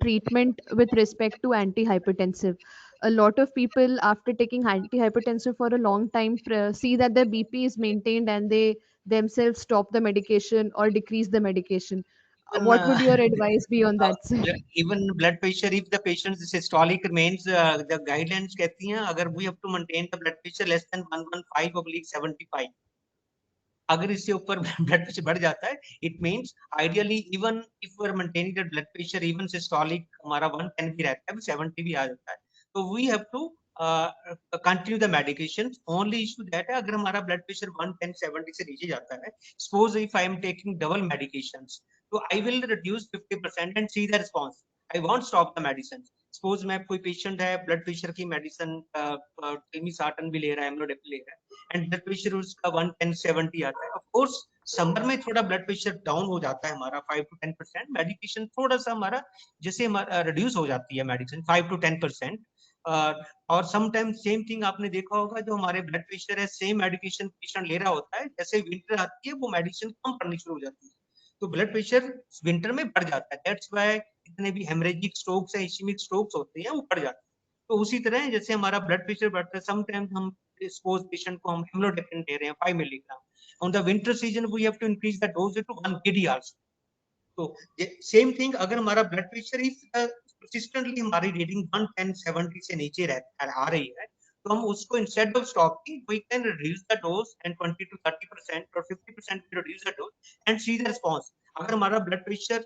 treatment with respect to antihypertensive. A lot of people, after taking antihypertensive for a long time, see that their BP is maintained and they themselves stop the medication or decrease the medication. Even What would your advice be on that, sir? even blood pressure, if the patient's systolic remains, the guidelines कहती हैं अगर we have to maintain the blood pressure less than 115/75, अगर इससे ऊपर blood pressure बढ़ जाता है, it means ideally even if we are maintaining the blood pressure even systolic हमारा 110 भी रहता है, 70 भी आ जाता है, तो we have to continue the medication. Only issue that है अगर हमारा ब्लड प्रेशर 110 70 से नीचे जाता है, suppose if I am taking double medication, तो I will reduce 50% and see the response, I won't stop the medicine. Suppose मैं कोई पेशेंट है ब्लड प्रेशर की मेडिसिन टेमिसार्टन भी ले रहा है, एमलोडेपिन ले रहा है एंड ब्लड प्रेशर उसका 110/70 आता है, ऑफ कोर्स समर में थोड़ा ब्लड प्रेशर डाउन हो जाता है हमारा 5 to 10%, मेडिकेशन थोड़ा सा हमारा जैसे हमारा रिड्यूस हो जाती है मेडिसिन 5 to 10%। और समटाइम सेम थिंग आपने देखा होगा, जो हमारे ब्लड प्रेशर है सेम मेडिकेशन पेशेंट ले रहा होता है, जैसे विंटर आती है वो मेडिसिन कम पड़नी शुरू हो जाती है, तो ब्लड प्रेशर विंटर में बढ़ जाता है, दैट्स व्हाई जितने भी हेमरेजिक स्ट्रोक्स है, इश्मिक स्ट्रोक्स होते हैं वो बढ़ जाते हैं। तो उसी तरह जैसे हमारा ब्लड प्रेशर बढ़ता है, समटाइम्स हम सपोज पेशेंट को हम हेमोडेपिन दे रहे हैं 5 milligram, on the winter season we have to increase the dose to 1 kd also. तो सेम थिंग अगर हमारा ब्लड प्रेशर इस कंसिस्टेंटली हमारी रीडिंग 110/70 से नीचे आ रही है, तो हम उसको instead of stopping we can reduce the dose and 20 to 30% और 50% reduce the dose and see the response. अगर हमारा ब्लड प्रेशर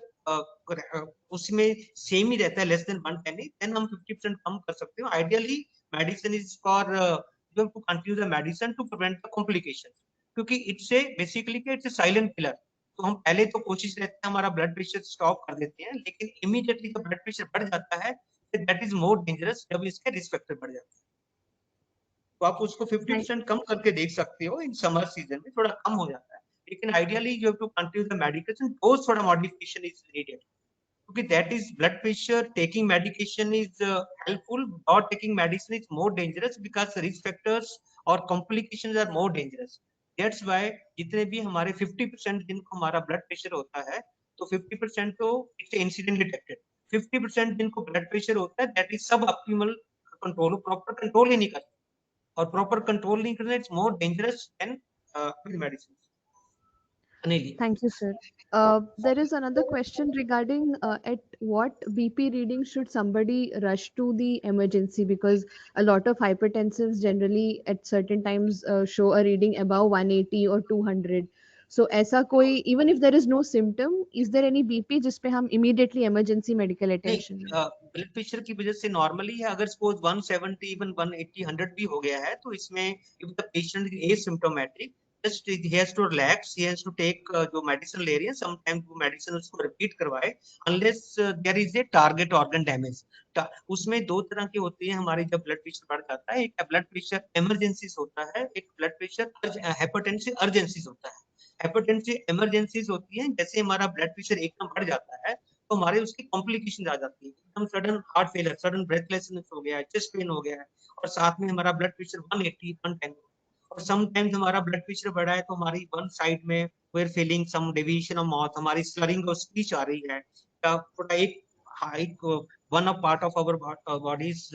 उसमें सेम ही रहता है लेस देन 110, देन हम 50% कम कर सकते हो। Ideally medicine is for you have to continue the medicine to prevent the complication, क्योंकि it's a basically it's a silent killer. तो हम पहले तो कोशिश रहते है हमारा ब्लड प्रेशर स्टॉप कर देते हैं, लेकिन इमीडिएटली जब ब्लड प्रेशर बढ़ जाता है दैट इज मोर डेंजरस, जब इसके रिस्क फैक्टर बढ़ जाते हैं। तो आप उसको 50% कम करके देख सकते हो, इन समर सीजन में थोड़ा कम हो जाता है, लेकिन ideally you have to continue the medication, dose थोड़ा मॉडिफिकेशन इज नीडेड, क्योंकि that is blood pressure taking medication is helpful, not taking medicine is more dangerous because risk factors और complications are more dangerous. That's why जितने भी हमारे 50% जिनको हमारा blood pressure होता है, तो 50% तो इट्स इंसिडेंट डिटेक्टेड, 50% जिनको ब्लड प्रेशर होता है दैट इज सब ऑप्टिमल कंट्रोल, प्रॉपर कंट्रोल ही नहीं करते, और प्रॉपर कंट्रोल नहीं करना it's more dangerous than medicine. Anil. Thank you, sir. There is another question regarding at what BP reading should somebody rush to the emergency, because a lot of hypertensives generally at certain times show a reading above 180 or 200. So ऐसा कोई, even if there is no symptom, is there any BP जिस पे हम immediately emergency medical नहीं, attention लें? Blood pressure की वजह से नॉर्मली है, अगर सपोज 170 इवन 180 100 भी हो गया है, तो इसमें if the patient is asymptomatic just he has to relax, he has to take जो मेडिसिन ले रही है समटाइम वो मेडिसिन उसको रिपीट करवाए, unless there is a target organ damage. उसमें दो तरह की होती है हमारे, जब ब्लड प्रेशर बढ़ जाता है, एक ब्लड प्रेशर इमरजेंसीज होता है, एक ब्लड प्रेशर हाइपरटेंसिव अर्जेंसीज होता है। हाइपरटेंसिव इमरजेंसीज होती है जैसे हमारा ब्लड प्रेशर एकदम बढ़ जाता है, तो हमारे उसकी कॉम्प्लिकेशन आ जाती है, एकदम sudden heart failure, sudden breathlessness हो गया है, चेस्ट पेन हो गया है, और साथ में हमारा ब्लड प्रेशर 180 110, और समटाइम्स हमारा ब्लड प्रेशर बढ़ा है तो हमारी वन साइड में we are feeling some deviation of mouth, हमारी स्लरिंग ऑफ स्पीच आ रही है, या थोड़ा एक one of part of our body is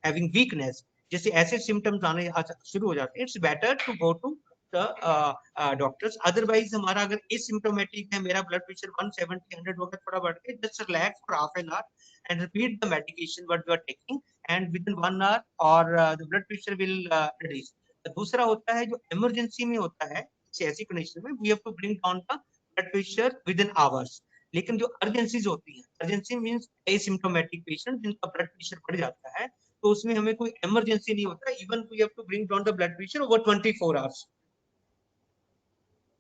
having weakness, जैसे ऐसे सिम्टम्स आने शुरू हो जाते हैं, it's better to go to doctors. Otherwise हमारा अगर एसिम्प्टोमेटिक है, मेरा ब्लड प्रेशर 170 100 हो गया, थोड़ा बढ़ के just relax for half an hour and repeat the medication what you are taking and within 1 hour और the blood pressure will reduce. दूसरा होता है जो इमरजेंसी में होता है, ऐसी कंडीशन में we have to bring down the blood pressure within hours. लेकिन जो अर्जेंसीज होती है, अर्जेंसी मींस एसिम्प्टोमेटिक पेशेंट जिनका ब्लड प्रेशर बढ़ जाता है, तो उसमें हमें कोई इमरजेंसी नहीं होता, even we have to bring down the blood pressure over 24 hours.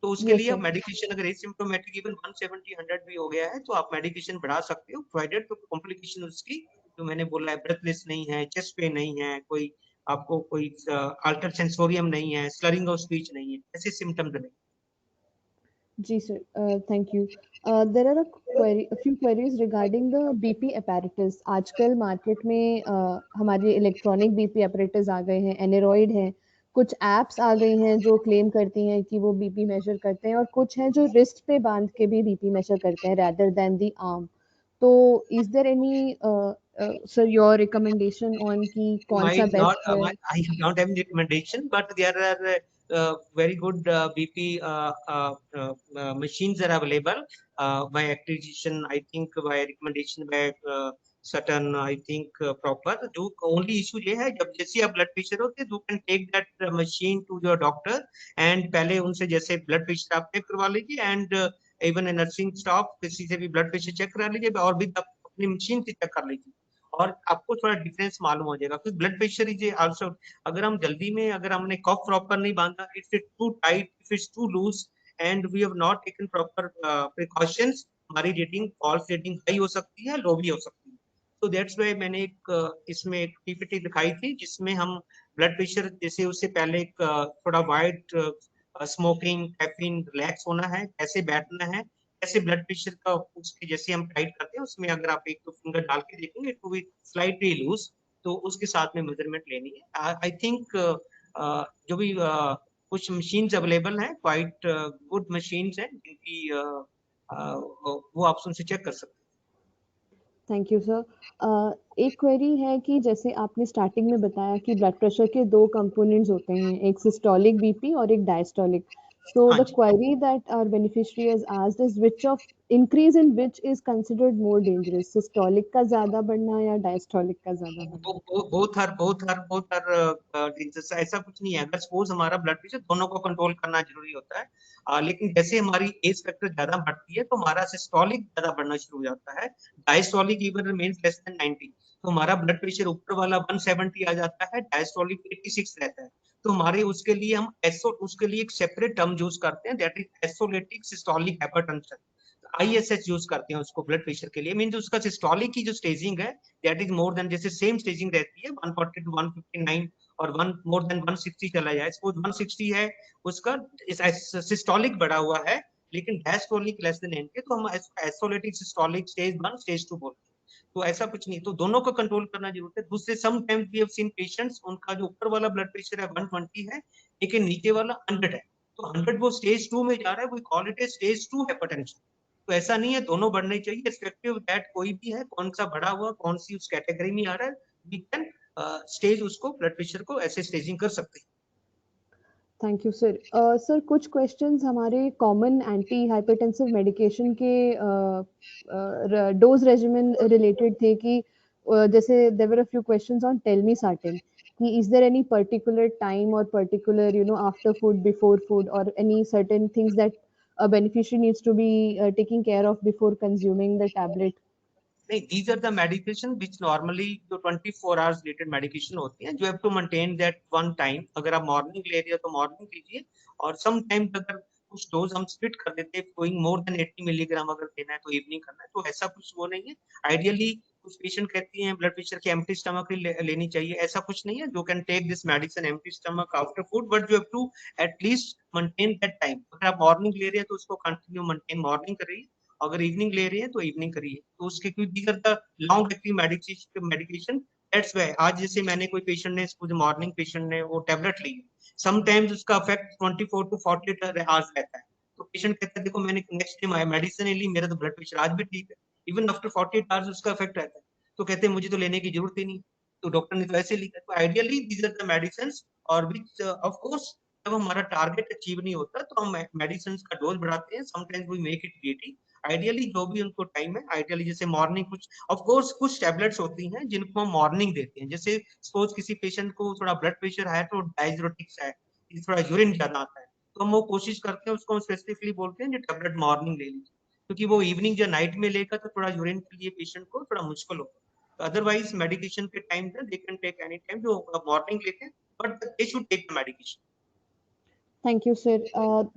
तो उसके यस लिए आप सर। मेडिकेशन अगर एसिम्प्टोमेटिक इवन 170 100 भी हो गया है तो आप मेडिकेशन बढ़ा सकते हो, प्रोवाइडेड तो कॉम्प्लिकेशन उसकी जो मैंने बोला है, ब्रेथलेस नहीं है, चेस्ट पेन नहीं है, कोई आपको कोई अल्टर सेंसोरियम नहीं है, स्लरिंग ऑफ स्पीच नहीं है, ऐसे सिम्टम्स नहीं। जी sir, thank you. There are a few queries regarding the BP apparatus। आजकल मार्केट में हमारे इलेक्ट्रॉनिक बीपी apparatus आ गए हैं, एनेरॉइड हैं, कुछ एप्स आ गई हैं जो क्लेम करती हैं कि वो बीपी मेजर करते हैं, और कुछ हैं जो रिस्ट पे बांध के भी बीपी मेजर करते हैं rather than the arm। तो is there any sir your recommendation on कि कौन सा Might not, बेस्ट है? I don't have any recommendation, but there are very good BP machines that are available by acquisition, I think by recommendation by certain, I think proper. जो only issue ये है, जब जैसे आप blood pressure होते हैं, you can take that machine to your doctor and पहले उनसे जैसे blood pressure आप चेक करवा लीजिए, and even a nursing staff किसी से भी blood pressure चेक करा लीजिए, और भी आप अपनी मशीन से चेक कर लीजिए, और आपको थोड़ा डिफरेंस मालूम हो जाएगा। क्योंकि ब्लड प्रेशर इज आल्सो, अगर हम जल्दी में, अगर हमने कफ प्रॉपर नहीं बांधा, it's too tight, if it's too loose and we have not taken proper precautions, हमारी रेटिंग, फॉल्स रेटिंग हाई हो सकती है, लो भी हो सकती है। तो दैट्स वाई मैंने एक इसमें एक पीपीटी दिखाई थी जिसमें हम ब्लड प्रेशर, जैसे उससे पहले एक थोड़ा वाइड स्मोकिंग, कैफीन, रिलैक्स होना है, कैसे बैठना है, कैसे ब्लड प्रेशर का उसके जैसे हम टाइट करते हैं, उसमें अगर आप एक तो फिंगर डाल के देखेंगे टू बी स्लाइटली लूज, तो उसके साथ में मेजरमेंट लेनी है। आई थिंक जो भी कुछ मशीन्स अवेलेबल हैं, क्वाइट गुड मशीन्स हैं, जिनकी वो आप उनसे चेक कर सकते हैं। Thank you sir. एक क्वेरी है कि जैसे आपने स्टार्टिंग में बताया कि ब्लड प्रेशर के दो कंपोनेंट्स होते हैं, एक सिस्टोलिक बीपी और एक डायस्टोलिक। सो हाँ द जी। Query that our beneficiary has asked is which of increase in which is considered more dangerous, systolic का ज्यादा बढ़ना या डायस्टोलिक का ज्यादा बढ़ना? बहुत हर ऐसा कुछ नहीं है। अगर सपोज हमारा ब्लड प्रेशर, दोनों को कंट्रोल करना जरूरी होता है, लेकिन जैसे हमारी एज फैक्टर ज्यादा बढ़ती है तो हमारा सिस्टोलिक ज्यादा बढ़ना शुरू हो जाता है, diastolic even remains less than 90। तो हमारा ब्लड प्रेशर ऊपर वाला 170 आ जाता है, डायस्टोलिक 86 रहता है। तो हमारे उसके लिए हम एसो उसके लिए एक सेपरेट टर्म यूज करते हैं, that is isolated systolic hypertension, ISH use करते हैं उसको ब्लड प्रेशर के लिए। मीन उसका सिस्टोलिक की जो स्टेजिंग है, दैट इज मोर देन, जैसे सेम स्टेजिंग रहती है 140 टू 159, और वन मोर देन 160 चला जाए, सपोज 160 है उसका सिस्टोलिक बढ़ा हुआ है, लेकिन डायस्टोलिक लेस देन 90, तो हम एसोलेटिक सिस्टोलिक स्टेज 1 स्टेज 2 बोलते हैं। तो ऐसा कुछ नहीं, तो दोनों को कंट्रोल करना जरूरत है। दूसरे sometimes we have seen patients, उनका जो ऊपर वाला ब्लड प्रेशर है 120 है, लेकिन नीचे वाला 100 है, तो 100 वो स्टेज 2 में जा रहा है, we call it a stage 2 hypertension. तो ऐसा नहीं है, दोनों बढ़ने चाहिए, रिस्पेक्टिव दैट कोई भी है, कौन सा बढ़ा हुआ, कौन सी उस कैटेगरी में आ रहा है, वी कैन स्टेज उसको, ब्लड प्रेशर को ऐसे स्टेजिंग कर सकते हैं। Thank you sir. सर कुछ क्वेश्चंस हमारे कॉमन एंटी हाइपरटेंसिव मेडिकेशन के डोज रेजिमेन रिलेटेड थे कि जैसे there were a few questions on telmisartan कि is there any particular time और particular after food, before food, और any certain things that a beneficiary needs to be taking care of before consuming the tablet? नहीं, these are the medication which normally जो 24 hours related medication होती हैं, जो have to maintain that one time. अगर आप morning ले रहे हो तो मॉर्निंग लीजिए, और सम टाइम अगर कुछ डोज हम स्प्लिट कर देते हैं, गोइंग मोर देन 80 मिलीग्राम अगर देना है तो इवनिंग करना है, तो ऐसा कुछ वो नहीं है। आइडियली कुछ पेशेंट कहती हैं ब्लड प्रेशर की एम्प्टी स्टमक लेनी चाहिए, ऐसा कुछ नहीं है। जो can take this medicine empty stomach after food, but you have to at least maintain that time. अगर आप मॉर्निंग ले रहे हैं तो उसको कंटिन्यू मेंटेन मॉर्निंग करिए, अगर इवनिंग ले रहे हैं तो इवनिंग करिए। तो उसके क्योंकि these are the long acting medication, that's why आज जैसे मैंने कोई पेशेंट ने, मॉर्निंग पेशेंट ने वो टेबलेट ली, समटाइम्स उसका इफेक्ट 24 टू 48 आवर्स रहता है। तो पेशेंट कहता है देखो मैंने नेक्स्ट डे मेडिसिन ली, मेरा तो ब्लड प्रेशर आज भी ठीक है, इवन आफ्टर 48 आवर्स उसका इफेक्ट रहता है। तो कहते हैं मुझे तो लेने की जरूरत ही नहीं, तो डॉक्टर ने तो ऐसे लिखा। तो ideally these are the medicine, और विच ऑफ कोर्स जब हमारा टारगेट अचीव नहीं होता तो हम मेडिसिन का डोज बढ़ाते हैं, sometimes we make it 80। Ideally जो भी उनको टाइम है, आइडियली जैसे मॉर्निंग, कुछ ऑफ कोर्स कुछ टैबलेट्स होती हैं जिनको हम मॉर्निंग देते हैं। जैसे सपोज किसी पेशेंट को थोड़ा ब्लड प्रेशर है, तो डायजोटिक्स है, थोड़ा यूरिन ज्यादा आता है, तो हम वो कोशिश करते हैं, उसको हम स्पेसिफिकली बोलते हैं जो टैबलेट मॉर्निंग ले लीजिए, क्योंकि वो इवनिंग या नाइट में लेगा तो थोड़ा यूरिन के लिए पेशेंट को थोड़ा मुश्किल होगा। तो अदरवाइज मेडिकेशन के time they can take any time, जो मॉर्निंग लेते हैं, but they should take the medication. Thank you, sir.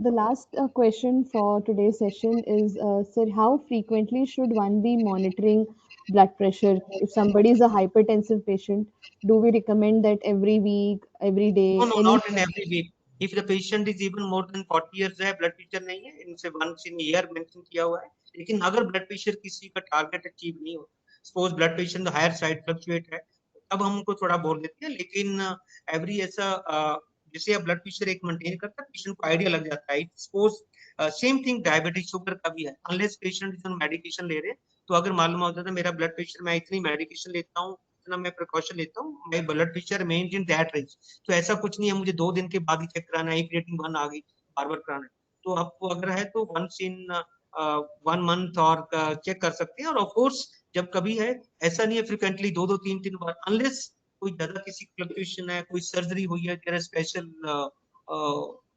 The last question for today's session is, sir, how frequently should one be monitoring blood pressure? If somebody is a hypertensive patient, do we recommend that every week, every No, day, no, any not in every week. If the patient is even more than 40 years है, blood pressure नहीं है, इनसे once in year mention किया हुआ है. लेकिन अगर blood pressure किसी का टारगेट अचीव नहीं हो, suppose blood pressure higher side fluctuate है, तब हम उनको थोड़ा बोल देते हैं. लेकिन एवरी ऐसा जैसे आप ब्लड प्रेशर एक मेंटेन करता है, पेशेंट को आइडिया लग जाता है. Suppose same thing diabetes sugar का भी है. Unless patient is on medication ले रहे हैं, तो अगर मालूम होता है मेरा ब्लड प्रेशर, मैं इतनी मेडिकेशन लेता हूँ, इतना मैं प्रिकॉशन लेता हूँ, my blood pressure maintain in that range. तो ऐसा कुछ नहीं है मुझे 2 दिन के बाद ही चेक कराना है, क्रिएटिनिन 1 आ गई, बार बार कराना है. तो आपको अगर है तो वंस इन 1 मंथ और चेक कर सकते हैं. और ऑफ कोर्स जब कभी है, ऐसा नहीं है फ्रिक्वेंटली 2-2 3-3 बार, अनलेस कोई ज्यादा किसी फ्लक्चुएशन है, कोई सर्जरी हुई है, तेरा special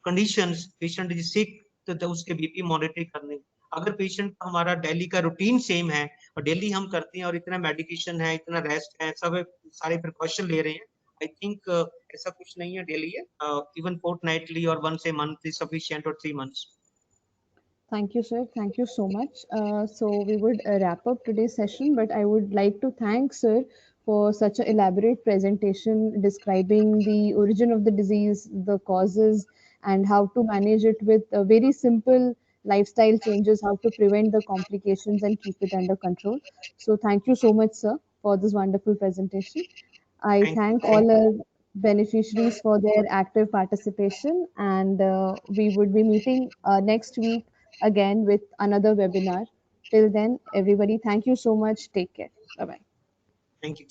conditions, patient is sick, तो उसके बीपी मॉनिटरिंग करने. अगर पेशेंट हमारा डेली का रूटीन सेम है और डेली हम करते हैं और इतना मेडिकेशन है, इतना रेस्ट है, सब सारे प्रिकॉशन ले रहे हैं, आई थिंक ऐसा कुछ नहीं है डेली है. इवन फोर्टनाइटली और once a month is sufficient, और 3 months. Thank you, sir. Thank you so much. So we would wrap up today's session, but I would like to thank sir for such an elaborate presentation describing the origin of the disease, the causes, and how to manage it with very simple lifestyle changes, how to prevent the complications and keep it under control. So thank you so much, sir, for this wonderful presentation. I Thank you. thank all our beneficiaries for their active participation, and we would be meeting next week again with another webinar. Till then, everybody, thank you so much. Take care. Bye bye. Thank you.